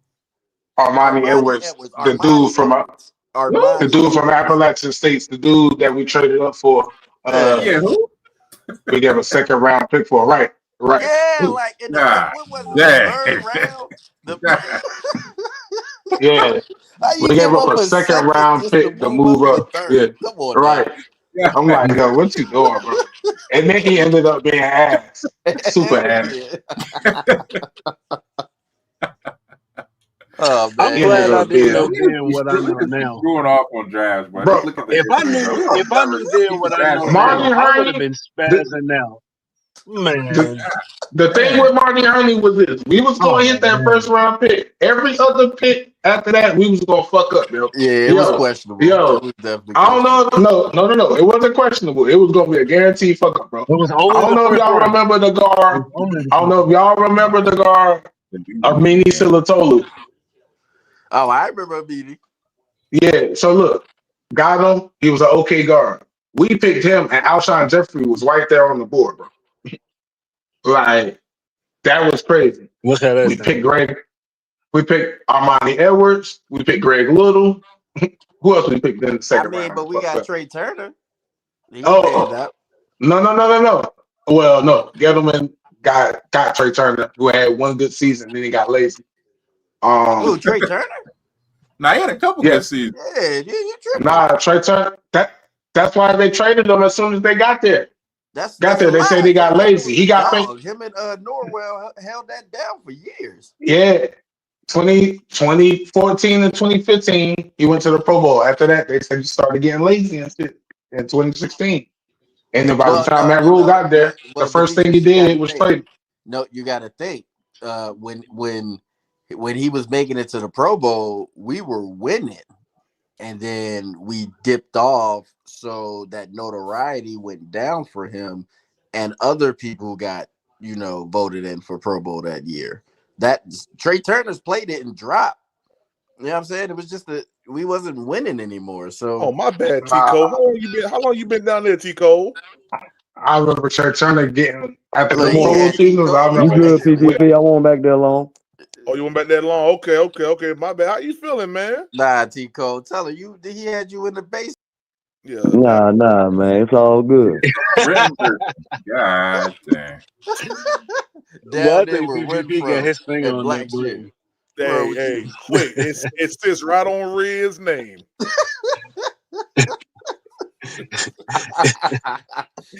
Armani Edwards, the dude from Appalachian States, the dude that we traded up for. Who? We gave a second round pick for, right? Yeah, like in the third round. Yeah, we gave up a second round pick to move up. Yeah, come on, right. Yeah. I'm like, yo, what you doing, bro? And then he ended up being ass, super ass. Oh, man. I'm glad I didn't know then what I know now. Going off on drafts, bro. If I knew then what I know now, I would have been spazzing out. Man, the thing with Marty Hurney was this: we was gonna hit that first round pick. Every other pick after that, we was gonna fuck up, yo. Yeah, it was questionable. Yo, I don't know. No. It wasn't questionable. It was gonna be a guaranteed fuck up, bro. I don't know if y'all remember the guard. I don't know if y'all remember the guard of Mini Silatolu. Oh, I remember Mini. Yeah. So look, got him. He was an okay guard. We picked him, and Alshon Jeffrey was right there on the board, bro. Like, that was crazy. Look at that. We picked Armani Edwards. We picked Greg Little. Who else we picked in the second round? But we got Trey Turner. No. Well, no. Gettleman got Trey Turner, who had one good season, then he got lazy. Trey Turner? Nah, he had a couple good seasons. Yeah, you tripping. Nah, Trey Turner. That's why they traded him as soon as they got there. They say they got lazy. He got paid. Him and Norwell held that down for years. Yeah. 2014 and 2015, he went to the Pro Bowl. After that, they said he started getting lazy and shit in 2016. And then by the time that rule got there, the first thing he did was trade. No, you got to think. When he was making it to the Pro Bowl, we were winning. And then we dipped off, so that notoriety went down for him, and other people got, voted in for Pro Bowl that year. That Trey Turner's play didn't drop. You know what I'm saying? It was just that we wasn't winning anymore. So, oh my bad, T Cole. How long you been down there, T Cole? I remember Trey Turner getting after the whole season. You good, PGP? I won't back there long. Oh, you went back that long? Okay. My bad. How you feeling, man? Nah, Tico, tell her he had you in the basement. Yeah. Nah, man. It's all good. God damn. Well, I Down there think with PPP got Renfro his finger and on Black that Shit. button. Hey, quick! It sits right on Red's name.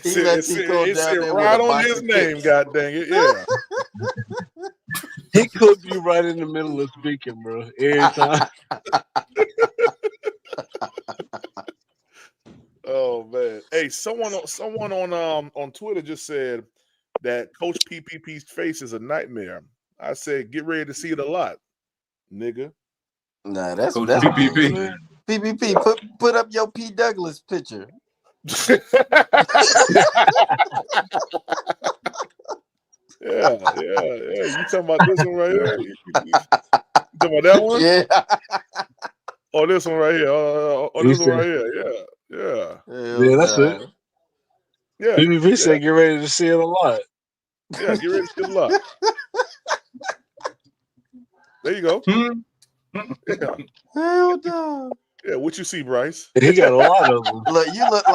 He let Tico down there with right a on box his of name. chips. God dang it! Yeah. He clipped you right in the middle of speaking, bro. Every time. Oh man! Hey, someone on Twitter just said that Coach PPP's face is a nightmare. I said, get ready to see it a lot, nigga. Nah, that's Coach that's PPP. PPP. Put up your P. Douglas picture. Yeah. You talking about this one right here? You talking about that one? Yeah. Oh, this one right here. This one right here. Yeah. Yeah, that's it. Yeah. PPP said, "Get ready to see it a lot." Yeah, get ready to see it a lot. There you go. Yeah. Hell no. Yeah, what you see, Bryce? He got a lot of them. Look, you look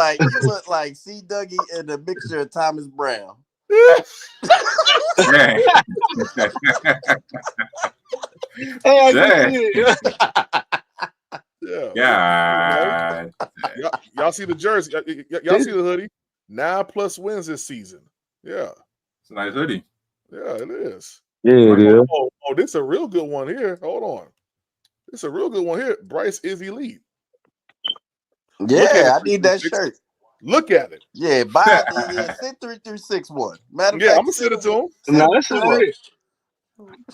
like C. Dougie and a mixture of Thomas Brown. Dang. Hey, I can see it. Yeah. Y'all see the jersey? Y'all see the hoodie? 9+ wins this season. Yeah. It's a nice hoodie. Yeah, it is. Yeah, it is. Oh, this is a real good one here. Hold on. This is a real good one here. Bryce is elite. Yeah, I need that shirt. Look at it. Yeah, buy it. Yeah, send 3361. Matter of fact, I'm gonna send it to him. No, that's all right.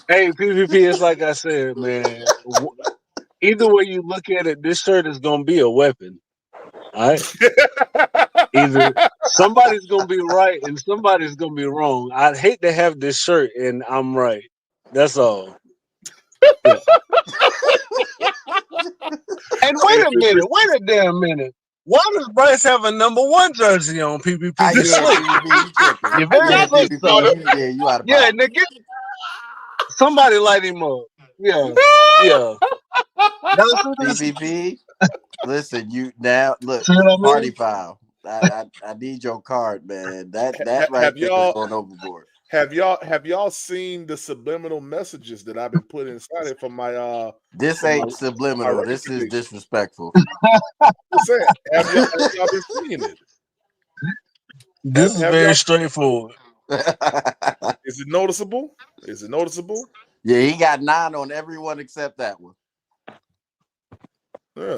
Hey, PPP, it's like I said, man. Either way you look at it, this shirt is gonna be a weapon. All right. Either somebody's gonna be right and somebody's gonna be wrong. I'd hate to have this shirt and I'm right. That's all. Yeah. And wait a damn minute. Why does Bryce have a number 1 jersey on PPP? You slick. You're very slick, son. Yeah, you out of Yeah, nigga. Somebody light him up. Yeah. PPP. Listen, you now look. Party foul. I need your card, man. That right there is going overboard. Have y'all seen the subliminal messages that I've been putting inside it from my This ain't subliminal. This is disrespectful. I'm saying, have y'all been seeing it? This is very straightforward. Is it noticeable? Yeah, he got 9 on everyone except that one. Yeah.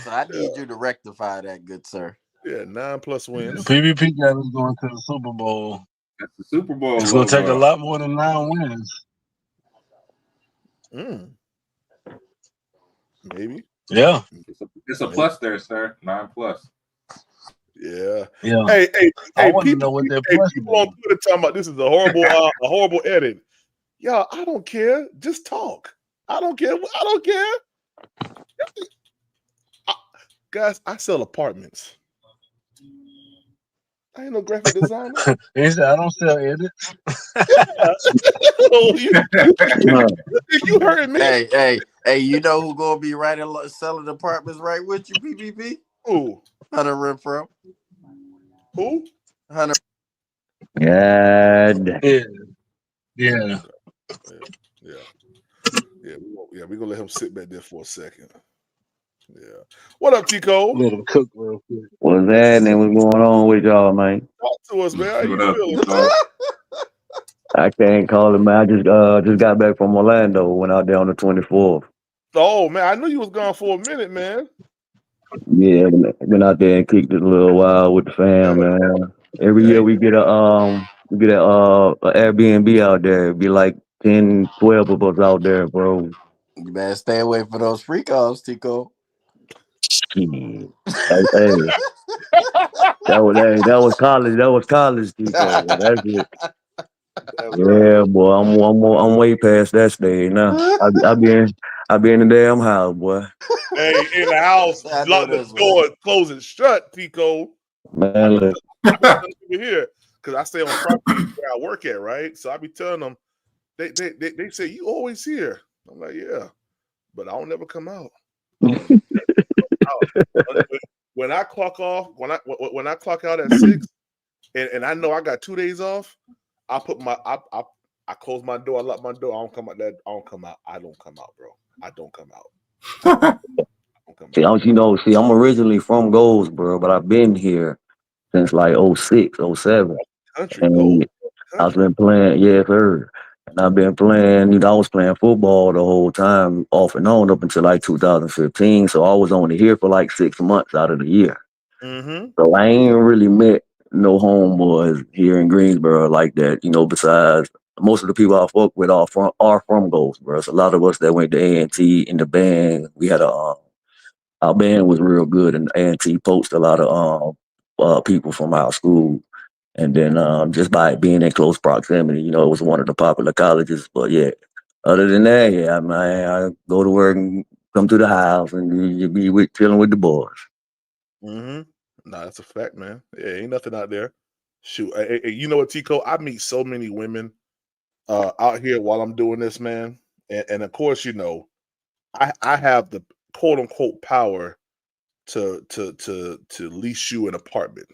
So I need you to rectify that, good sir. Yeah, 9+ wins. PPP got us going to the Super Bowl. That's the Super Bowl. It's going to take a lot more than 9 wins. Maybe. Yeah. It's a plus there, sir. 9+. Yeah. Hey, I want to people, know what their people on Twitter talking about this is a horrible edit. Y'all, I don't care. Just talk. I don't care. Guys, I sell apartments. I ain't no graphic designer. He said, I don't sell edits. You heard me. Hey, you know who gonna be selling apartments right with you, PPP? Who? Hunter Renfro. Who? Hunter. Yeah. Yeah. We're gonna let him sit back there for a second. Yeah. What up, Tico? Let him cook real quick. What's happening? What's going on with y'all, man? Talk to us, man. How you feeling? I can't call it, man. I just got back from Orlando. Went out there on the 24th. Oh man, I knew you was gone for a minute, man. Yeah, been out there and kicked it a little while with the fam, man. Every year we get a Airbnb out there. It'd be like 10, 12 of us out there, bro. You better stay away from those freak offs, Tico. Hey, that was college. That was college, Tico. That's it. Yeah, boy, I'm way past that stage now. I be in the damn house, boy. Hey, in the house, lock the door, close it shut, Tico. Man, look. Here, because I stay on property where I work at, right? So I be telling them They say you always here. I'm like, yeah, but I don't never come out. When I clock off, when I clock out at 6, and I know I got 2 days off, I put my I close my door, I lock my door. I don't come out. I don't come out, bro. I don't come out. See, I'm originally from Goldsboro, but I've been here since like 06, 07. Country, and I've been playing, yes, sir. And I've been playing, I was playing football the whole time, off and on, up until like 2015. So I was only here for like 6 months out of the year. Mm-hmm. So I ain't really met no homeboys here in Greensboro like that, besides most of the people I fuck with are from Goldsboro. So a lot of us that went to A&T in the band, we had our band was real good, and A&T poached a lot of people from our school. And then just by being in close proximity, it was one of the popular colleges. But yeah, other than that, yeah, I go to work and come to the house and you be chilling with the boys. Mm-hmm. Nah, that's a fact, man. Yeah, ain't nothing out there. Shoot, you know what, Tico? I meet so many women out here while I'm doing this, man. And of course, I have the quote unquote power to lease you an apartment.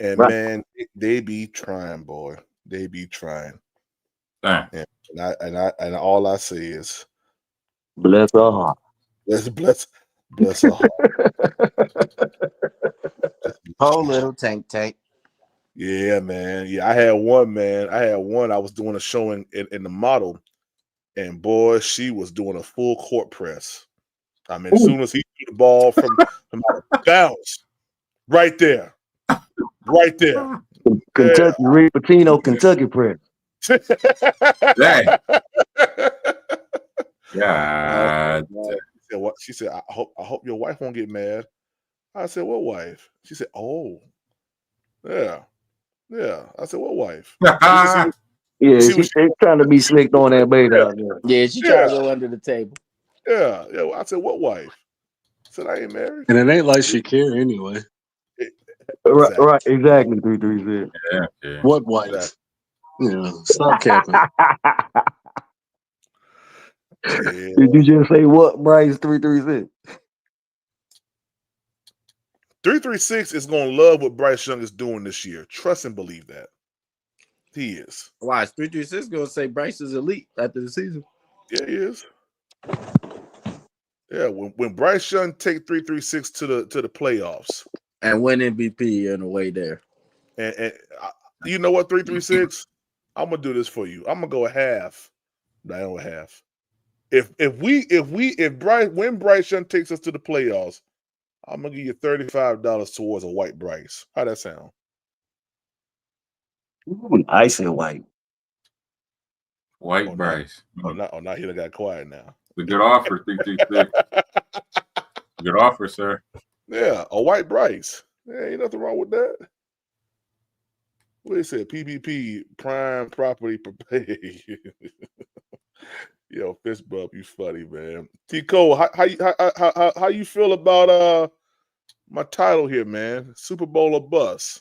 And right. Man, they be trying, boy. They be trying. And all I say is, bless her heart. Bless her heart. Whole little tank. Yeah, man. Yeah, I had one, man. I was doing a show in the model, and boy, she was doing a full court press. I mean, as soon as he threw the ball from bounce, right there. Kentucky, Rick Pitino, Kentucky press. Dang. Yeah. She said, I hope your wife won't get mad. I said, what wife? She said, oh, yeah. I said, what wife? She's trying to be slick on that baby out there. Yeah, she trying to go under the table. Yeah. I said, what wife? I said, I ain't married. And it ain't like she care anyway. Right, exactly. 336. Yeah. What wife? Exactly. Stop capping. Yeah. Did you just say what, Bryce? 336. 336 is gonna love what Bryce Young is doing this year. Trust and believe that. He is. Why is 336 gonna say Bryce is elite after the season? Yeah, he is. Yeah, when Bryce Young take 336 to the playoffs and win MVP in a way there, and you know what, 336, I'm gonna do this for you. I'm gonna go a half. I don't half. When Bryce Young takes us to the playoffs, I'm gonna give you $35 towards a white Bryce. How that sound? I said white. White Bryce. Now he got quiet now. The good offer, 336. Good offer, sir. Yeah, a white Bryce. Yeah, ain't nothing wrong with that. What they said, PPP, prime property pay. Yo, fist bump, you funny, man. T. Cole, how you feel about my title here, man? Super Bowl or bust?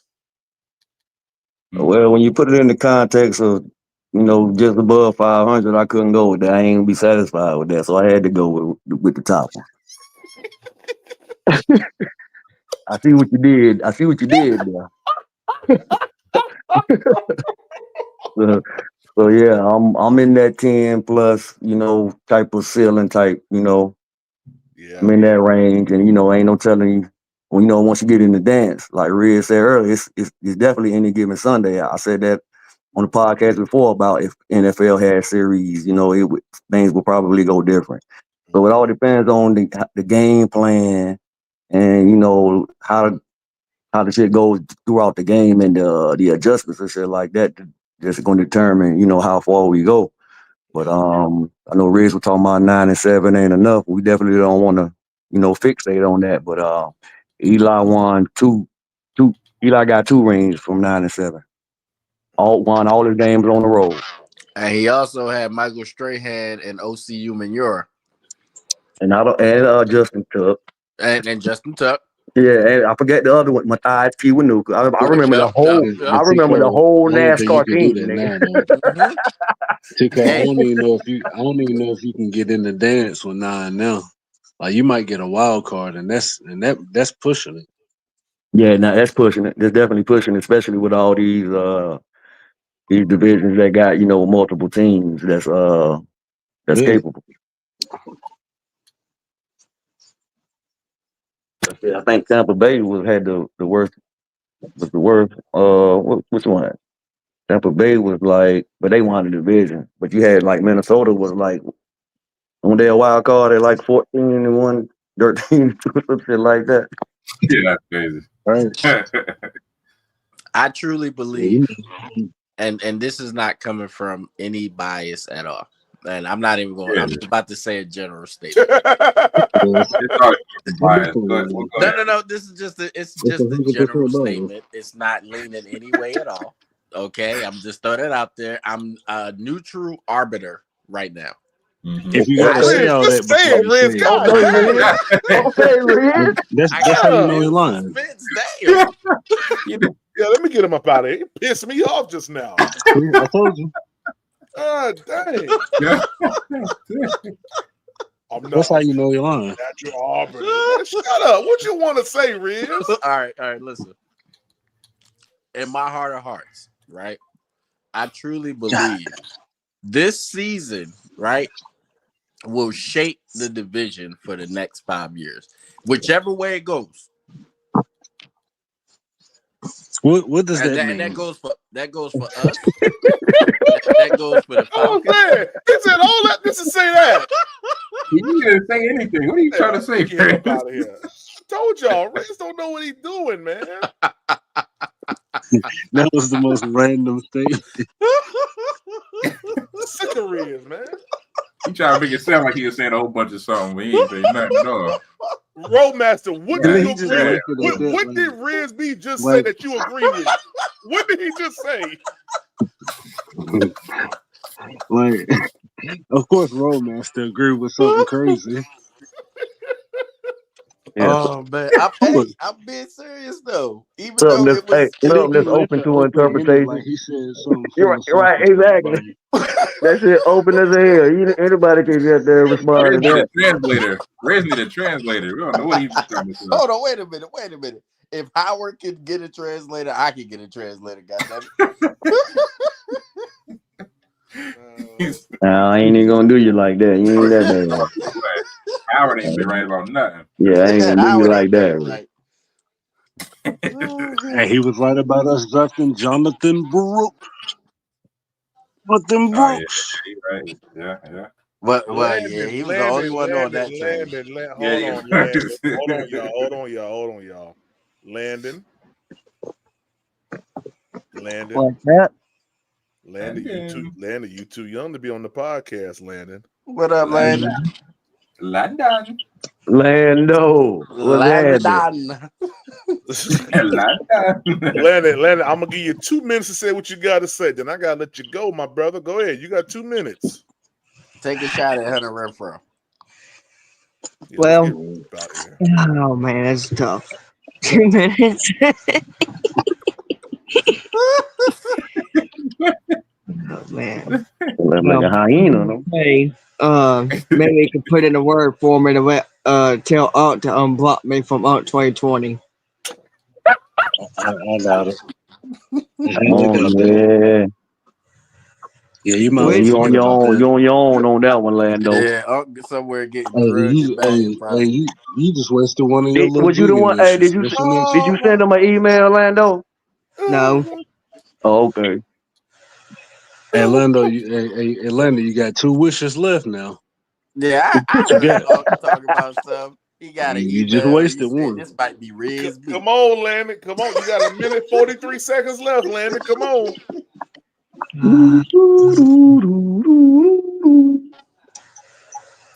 Well, when you put it in the context of, just above 500, I couldn't go with that. I ain't gonna be satisfied with that, so I had to go with the top one. I see what you did. there. So yeah, I'm in that 10 plus, type of ceiling type, Yeah. I'm in that range, and ain't no telling you. Once you get in the dance, like Red said earlier, it's definitely any given Sunday. I said that on the podcast before about if NFL had series, things would probably go different. So it all depends on the game plan and how the shit goes throughout the game and the adjustments and shit like that. Just going to determine how far we go. But I know Riz was talking about 9 and 7 ain't enough. We definitely don't want to fixate on that. But Eli won two. Eli got 2 rings from 9 and 7. Won all his games on the road. And he also had Michael Strahan and OCU Manure. And Justin Tuck. And Justin Tuck. Yeah, and I forget the other one, Matthias Kiwanuka. I remember the whole. I remember the whole NASCAR team. Nigga. TK, I don't even know if you can get in the dance with 9 now. Like you might get a wild card, and that's pushing it. Yeah, now that's pushing it. That's definitely pushing it, especially with all these divisions that got multiple teams that's capable. I think Tampa Bay had the worst. Was the worst. Which one? Tampa Bay was like, but they won the division. But you had like Minnesota was like on their wild card at like 14-1, 13-2, some shit like that. Yeah, that's crazy. Right. I truly believe, and this is not coming from any bias at all. And I'm not even going. Yeah. I'm just about to say a general statement. No. This is just a general statement. It's not leaning any way at all. Okay, I'm just throwing it out there. I'm a neutral arbiter right now. Mm-hmm. If you gotta say all that, that's how you know you're lying. Yeah, let me get him up out of here. He pissed me off just now. I told you. Dang. Yeah. That's how you know you're lying. Natural arbiter. Man, shut up. What you want to say, Riz? All right. Listen. In my heart of hearts, right? I truly believe this season, right, will shape the division for the next 5 years, whichever way it goes. What does that mean? And that goes for us. that goes for the Falcons. Oh man, he said all that just to say that. You didn't say anything. What are you trying to say, Get out of here. I told y'all, Riz don't know what he's doing, man. That was the most random statement. Sick of Riz, man. He trying to make it sound like he was saying a whole bunch of something, but he ain't saying nothing at all. Roadmaster, what did you agree with? What did Riz B just say that you agree with? What did he just say? Like, of course, Roadmaster agreed with something crazy. Yeah. Oh man, I'm being serious though. Even though it was something that's open to interpretation. Like he said something. You're right, exactly. That shit open as hell. Anybody can get there and respond to that. Translator. Where's the translator? We don't know what he's trying to say. Hold on, wait a minute. If Howard can get a translator, I can get a translator. Goddamn it. I ain't even gonna do you like that. You ain't that bad. Howard ain't been right about nothing. Yeah, I ain't gonna do you like that. And he was right about us drafting Jonathan Brooks. Brooks. Yeah. Well, yeah, he was the only one on that team. Hold on, y'all. Landon. What's that? Landon, you too young to be on the podcast, Landon. What up, Landon? Landon. Lando. Landon, I'm gonna give you 2 minutes to say what you gotta say. Then I gotta let you go, my brother. Go ahead. You got 2 minutes. Take a shot at Hunter Renfrow. Well, oh man, that's tough. 2 minutes. Oh man, like a hyena. Hey, maybe you can put in a word for me to tell Aunt to unblock me from Aunt 2020. I doubt it. Yeah, you might. You on your own on that one, Lando. Yeah, Unc somewhere getting drugged. You just wasted one of your. Was you the one? Hey, did you send him an email, Lando? No. Oh, okay. Hey, Lando, you got 2 wishes left now. Yeah, I heard Unc talking about stuff. He got an email. You just wasted one. This might be Riz. Come on, Landon. Come on. You got 1 minute 43 seconds left, Landon. Come on.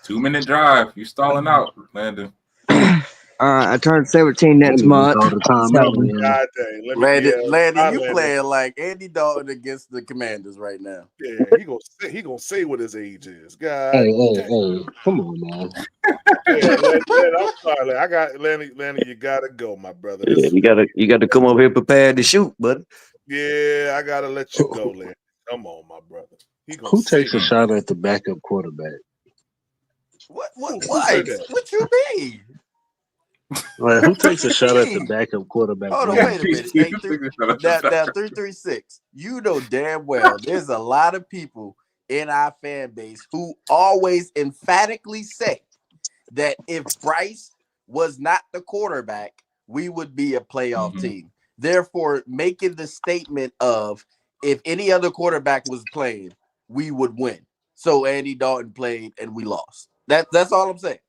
2-minute drive. You stalling out, Landon. I turned 17 next month. All the time out, So, man. God dang. Let me Landon, you Landon. playing like Andy Dalton against the Commanders right now. Yeah, he gonna say what his age is. God Hey, come on, man. yeah, Landon, I'm sorry. Landon. I got Landon, you gotta go, my brother. yeah, you got to come over here prepared to shoot, buddy. Yeah, I gotta let you go, Landon. Come on, my brother. He gonna Who say takes a shot at the backup quarterback? What? Who said that? What you mean? Like, who takes a you shot at the mean? backup quarterback? Hold on, room? wait a minute. Hey, now 336. You know damn well there's a lot of people in our fan base who always emphatically say that if Bryce was not the quarterback, we would be a playoff team. Therefore, making the statement of if any other quarterback was playing, we would win. So Andy Dalton played and we lost. That's all I'm saying.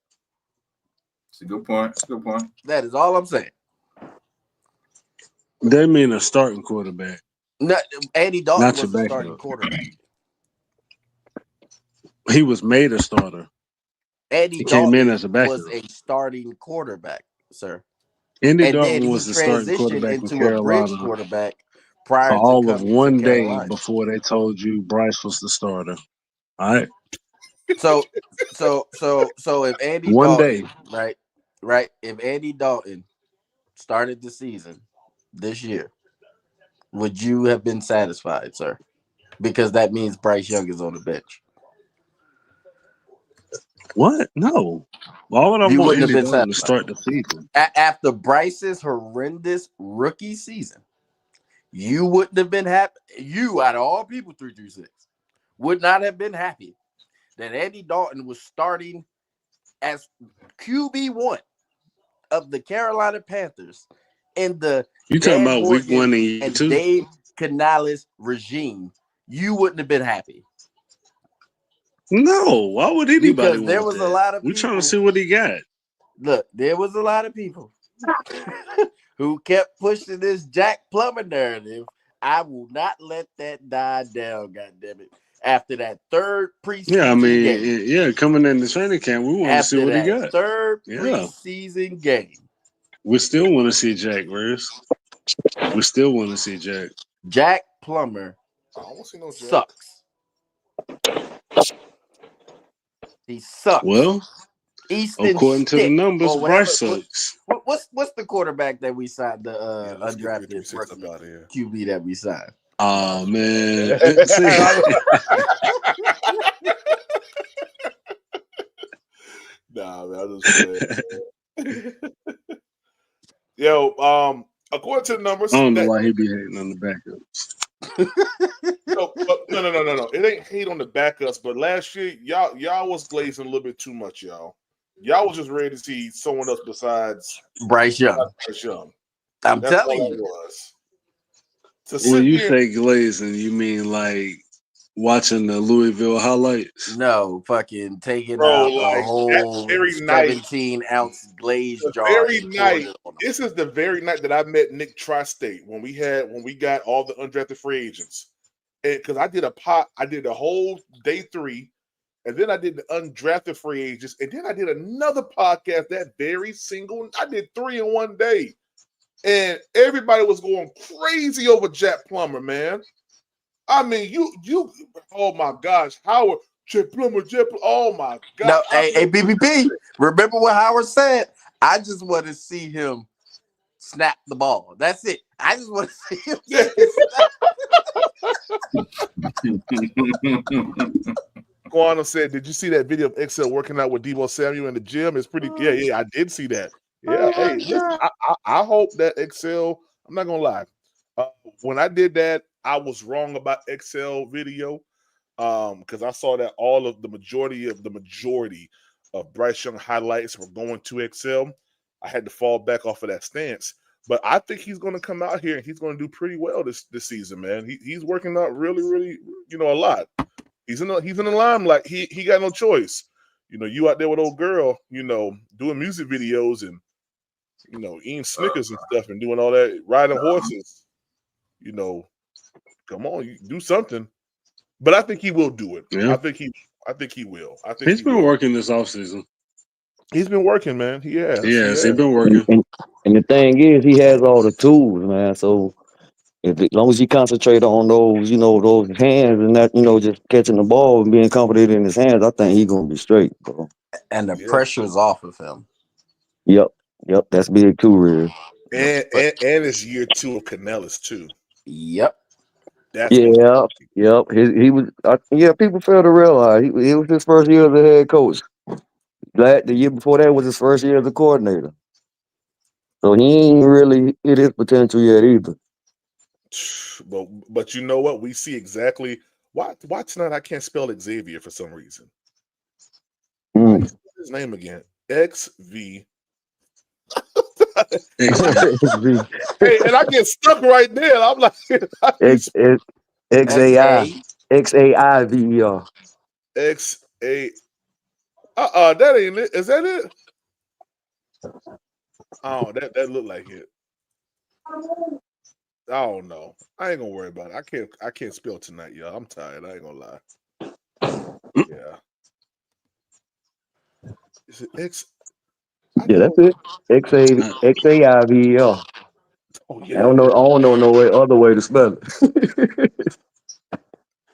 It's a good point. It's a good point. That is all I'm saying. They mean a starting quarterback. No, Andy Dalton Not was your a starting backup. quarterback. He was made a starter. Andy He Dalton came in as a backup. was a starting quarterback, sir. Andy And Dalton then he was the starting transitioned quarterback with into a bridge Carolina quarterback for prior to all of coming to one day Carolina. before they told you Bryce was the starter. All right. So if Andy One Dalton, day. right, if Andy Dalton started the season this year, would you have been satisfied, sir? Because that means Bryce Young is on the bench. What? No. Why would I You want wouldn't have Andy been Dalton to satisfied. start the season? After Bryce's horrendous rookie season, you wouldn't have been happy. You, out of all people, 336, would not have been happy that Andy Dalton was starting as QB1 of the Carolina Panthers in the You talking Dan about week Morgan 1 and year and 2? Dave Canales regime. You wouldn't have been happy. No. Why would anybody Because want there was that? a lot of We're people. trying to see what he got. Look, there was a lot of people who kept pushing this Jack Plummer narrative. I will not let that die down, goddammit. After that third preseason game. Coming in the training camp, we want to see what he got. Third preseason game. We still want to see Jack, Reyes. We still want to see Jack. Jack Plummer sucks. He sucks. Well, Easton according to the numbers, Bryce sucks. What's the quarterback that we signed, the undrafted rookie QB that we signed? Oh, man. Nah, man, I just playing. Yo, according to the numbers, I don't know why he be hating on the backups. No. It ain't hate on the backups, but last year y'all was glazing a little bit too much, y'all. Y'all was just ready to see someone else besides Bryce Young. I'm telling you. When you say glazing, you mean like watching the Louisville highlights? No, fucking taking out a whole 17-ounce glaze jar. Very night. This is the very night that I met Nick Tri-State when we got all the undrafted free agents. Because I did a whole day 3, and then I did the undrafted free agents, and then I did another podcast that very single. I did 3 in one day, and everybody was going crazy over Jack Plummer, man. I mean, you. Oh my gosh, Howard, Jack Plummer. Oh my God. No, hey, BBP. Remember what Howard said? I just want to see him snap the ball. That's it. I just want to see him. Quantum said, "Did you see that video of Excel working out with Deebo Samuel in the gym? It's pretty. Yeah, I did see that. Yeah, hey, listen, I hope that Excel. I'm not gonna lie. When I did that, I was wrong about Excel video, because I saw that all of the majority of Bryce Young highlights were going to Excel. I had to fall back off of that stance, but I think he's going to come out here and he's going to do pretty well this season, man. He's working out really, really, a lot. He's in the limelight. He got no choice. You out there with old girl, doing music videos and eating Snickers and stuff and doing all that, riding horses. Come on, you do something. But I think he will do it. Yeah. I think he will. He's been working this offseason. He's been working, man. He has. Yes, he's been working. And the thing is, he has all the tools, man. So as long as he concentrate on those, those hands and that, just catching the ball and being confident in his hands, I think he's gonna be straight, bro. And the pressure's off of him. Yep, that's big too, Riz. And it's year 2 of Canellis too. Yep. That's He was. People fail to realize it was his first year as a head coach. The year before that was his first year as a coordinator. So he ain't really hit his potential yet either. But you know what? We see exactly why tonight I can't spell Xavier for some reason. What's his name again? XV. Hey, and I get stuck right there. I'm like XAIVER. That ain't it. Is that it? Oh, that looked like it. I don't know. I ain't gonna worry about it. I can't spell tonight, y'all. I'm tired. I ain't gonna lie. Yeah. Is it X? That's it. XAIVER. Oh yeah. I don't know no other way to spell it.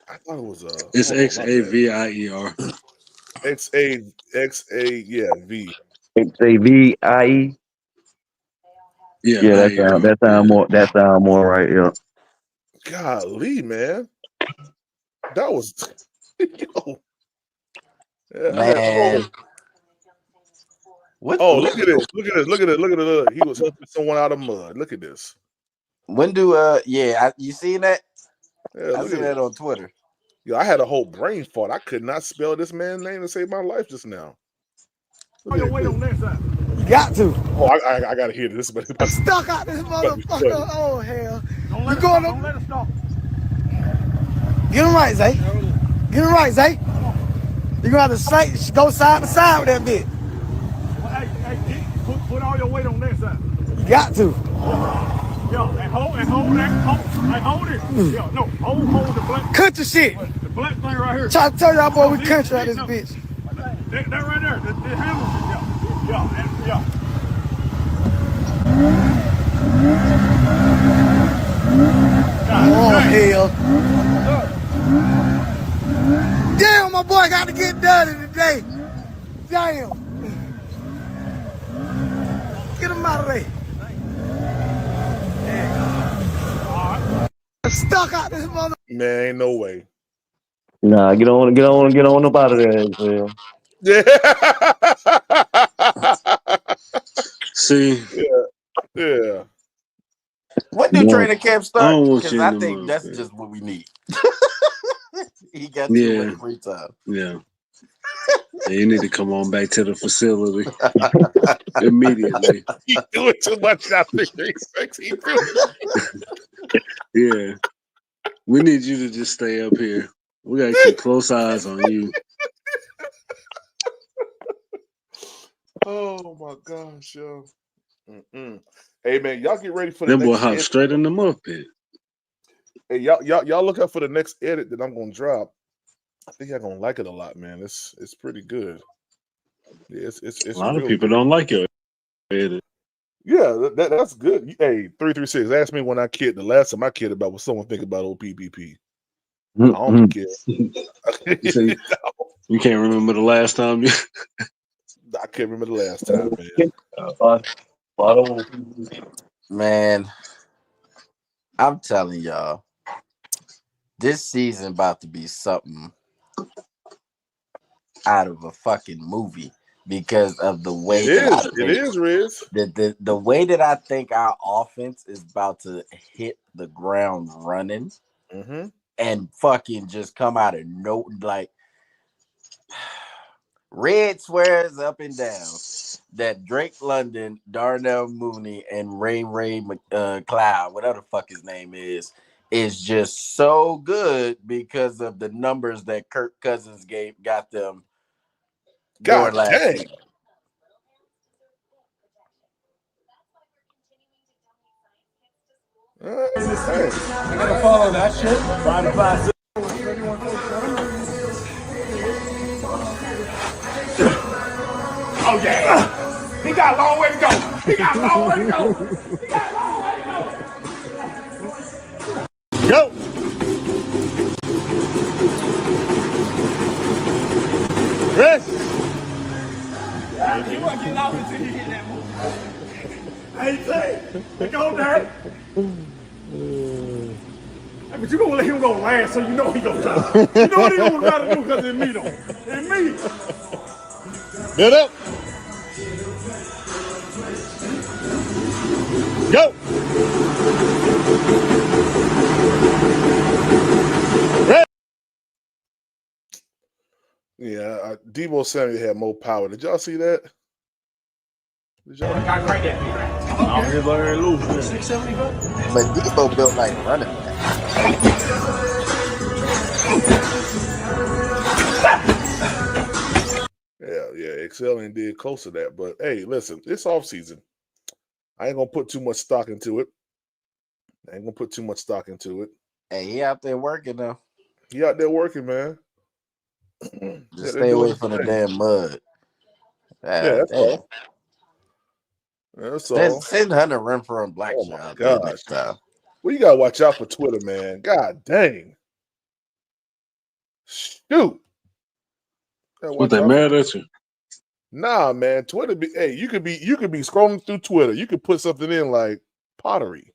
I thought it was It's XAVIER. V. XAVIE. Yeah, that sound more right. Yeah. Golly, man, that was yo. Yeah, Man. Look at this! Look at this! He was helping someone out of mud. Look at this. When do you seen that? Yeah, I seen that on Twitter. Yo, I had a whole brain fart. I could not spell this man's name to save my life just now. Wait on that side. You got to. Oh, I gotta hear this. I'm stuck out this motherfucker. Oh hell! Don't let it stop. Get him right, Zay. Get him right, Zay. You're gonna have to go side to side with that bitch. Hey, put all your weight on that side. You got to. Yo, and hold that. Hold it. Yo, no, hold the black. Cut the shit. The black thing right here. Try to tell y'all boy we country out this bitch. That right there. The handle. Yeah. Oh hell. Damn, my boy got to get dirty today. Damn. Get him out of there. I'm stuck out this mother. Man, ain't no way. Nah, get on up out of there. Yeah. See. Yeah. When do training camp start? Because I think think that's just what we need. He got too much free time. Yeah. You need to come on back to the facility immediately. He's doing too much out there. Yeah. We need you to just stay up here. We gotta keep close eyes on you. Oh my gosh, yo. Hey man, y'all get ready for the next boy hop straight in the muppet. Hey, y'all look out for the next edit that I'm gonna drop. I think y'all gonna like it a lot, man. It's pretty good. Yeah, it's a lot of people don't like your edit. Yeah, that's good. Hey, 336. Ask me when I kid. The last time I kid about what someone think about old PPP. I don't care. You can't remember the last time you. I can't remember the last time, man. Man, I'm telling y'all, this season about to be something out of a fucking movie because of the way it is, Riz. The way that I think our offense is about to hit the ground running and fucking just come out of Red swears up and down that Drake London, Darnell Mooney, and Ray Cloud, whatever the fuck his name is just so good because of the numbers that Kirk Cousins got them God last dang. season. I gotta follow that shit. Try to pass it. Oh, yeah. He got a long way to go. He got a long way to go. Go. Rest. You weren't getting out until you hit that move. I ain't saying. Go there. But you gonna let him go last, so you know he gonna try. You know what he gonna try to do because it's me though. It's me. Get up. Go. Yeah, Debo Samuel had more power. Did y'all see that? Did y'all? Got crank that. I'm just learning loose. 675. But Debo built like a running back. Yeah, Excel and did close to that. But hey, listen, it's off season. I ain't gonna put too much stock into it. Hey, he out there working though. He out there working, man. Just stay away from the damn mud. That's all. That's all. Send Hunter Renfrow and Black Oh my next time. Well, you gotta watch out for Twitter, man. God dang. Shoot. What they mad at you? Nah, man. Twitter you could be scrolling through Twitter. You could put something in like pottery.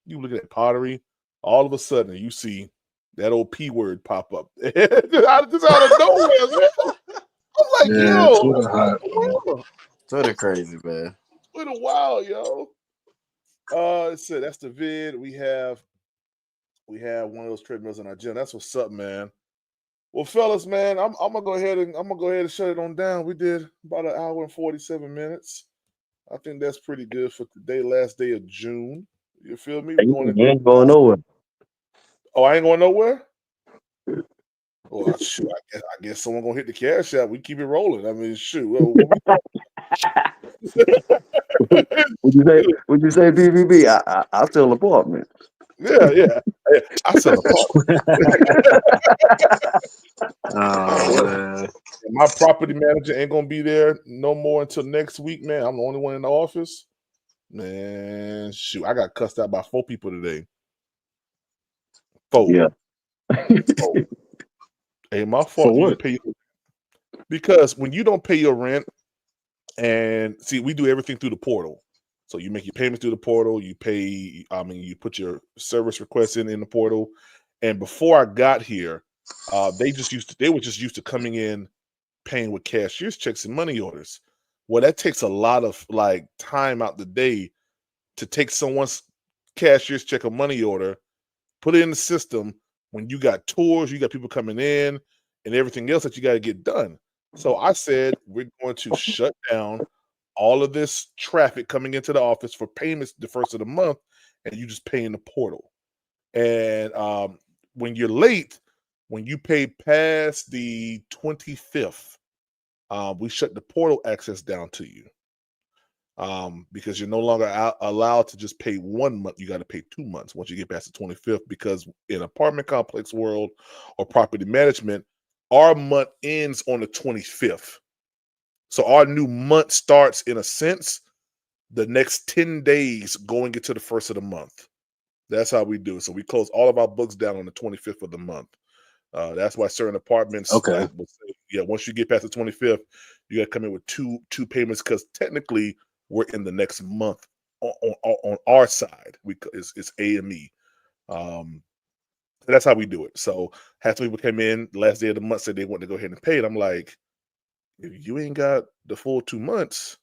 You look at pottery, all of a sudden you see that old P word pop up. just out of nowhere, man. I'm like, yo. Twitter hot. Twitter crazy, man. Twitter wild, yo. So that's the vid. We have one of those treadmills in our gym. That's what's up, man. Well, fellas, man, I'm gonna go ahead and shut it on down. We did about an hour and 47 minutes. I think that's pretty good for today, last day of June. You feel me? You ain't going nowhere. Oh, I ain't going nowhere? Well, shoot, I guess someone gonna hit the cash out. We keep it rolling. I mean, shoot. Would you say PVB? I sell apartments. Yeah. I sell apartments. Man. My property manager ain't gonna be there no more until next week, man. I'm the only one in the office. Man, shoot, I got cussed out by 4 people today. 4. Yeah. 4. Hey, my fault. For what? Because when you don't pay your rent, and see, we do everything through the portal. So you make your payments through the portal. You pay. You put your service requests in the portal. And before I got here, they were just used to coming in, paying with cashier's checks and money orders. Well, that takes a lot of like time out the day to take someone's cashier's check or money order, put it in the system. When you got tours, you got people coming in, and everything else that you got to get done. So I said we're going to shut down all of this traffic coming into the office for payments the first of the month, and you just pay in the portal. And when you're late, when you pay past the 25th, we shut the portal access down to you because you're no longer allowed to just pay 1 month. You got to pay 2 months once you get past the 25th, because in apartment complex world or property management, our month ends on the 25th. So our new month starts, in a sense, the next 10 days going into the first of the month. That's how we do it. So we close all of our books down on the 25th of the month. That's why certain apartments, okay, once you get past the 25th, you got to come in with two payments, because technically we're in the next month on our side. It's AME. That's how we do it. So half the people came in last day of the month, said they want to go ahead and pay it. I'm like, if you ain't got the full 2 months,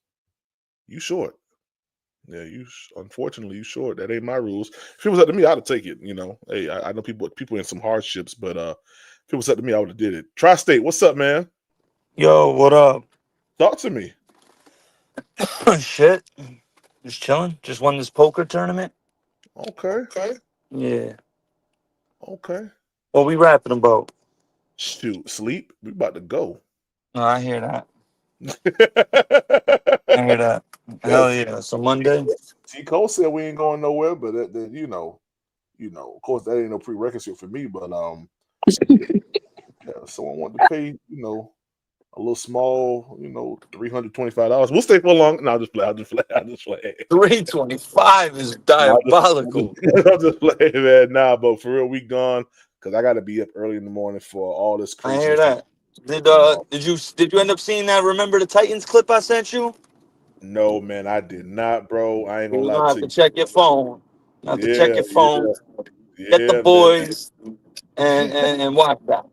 you short. Yeah, unfortunately you short. That ain't my rules. If it was up to me, I'd have taken it. You know, hey, I know people in some hardships, but if it was up to me, I would have did it. Tri-State, what's up, man? Yo, what up? Talk to me. Shit, just chilling. Just won this poker tournament. Okay. Yeah. Okay. What we rapping about? Shoot, sleep. We about to go. No, I hear that. I hear that. Hell yeah. So Monday. T. Cole said we ain't going nowhere, but that you know, of course that ain't no prerequisite for me. But someone wanted to pay, a little small, $325. We'll stay for long. No, I'll just play. $325 is diabolical. I'll just play, man. Nah, but for real, we gone because I got to be up early in the morning for all this crazy. I hear that. Did you end up seeing that Remember the Titans clip I sent you? No, man, I did not, bro. I ain't gonna lie to you. You have to check your phone. Get the boys and watch that.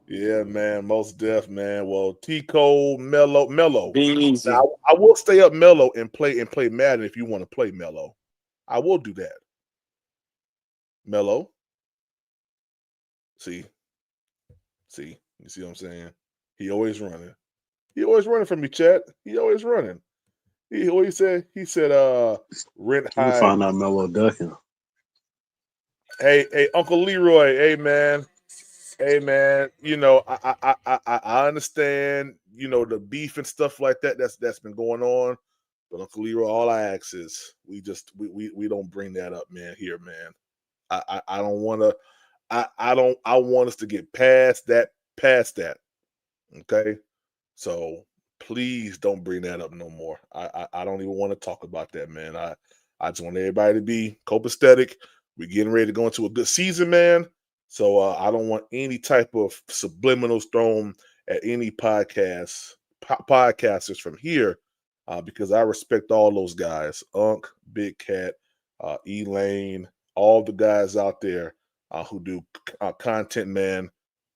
Yeah, man, most def, man. Well, T-Cole, Mello. Be easy. Now, I will stay up Mello and play Madden if you want to play Mello. I will do that. Mello. See, you see what I'm saying? He always running. He always running from me, chat. He always running. What he said? He said, rent high. You find out Mello ducking. Hey, Uncle Leroy. Hey, man. I understand, the beef and stuff like that. That's been going on. But Uncle Leroy, all I ask is we don't bring that up, man. Here, man. I don't want to. I want us to get past that. Okay, so please don't bring that up no more. I don't even want to talk about that, man. I just want everybody to be copacetic. We're getting ready to go into a good season, man. So I don't want any type of subliminals thrown at any podcasters from here because I respect all those guys. Unc, Big Cat, Elaine, all the guys out there who do content, man.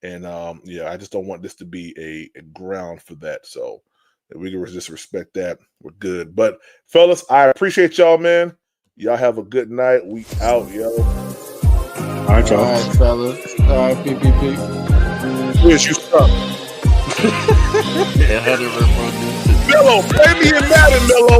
And I just don't want this to be a ground for that. So if we can just respect that, we're good. But fellas, I appreciate y'all, man. Y'all have a good night. We out, yo. All right, y'all. All right, fellas. All right, PPP. Wish you suck. Yeah, 100%. Mello, play me in Madden, Mello.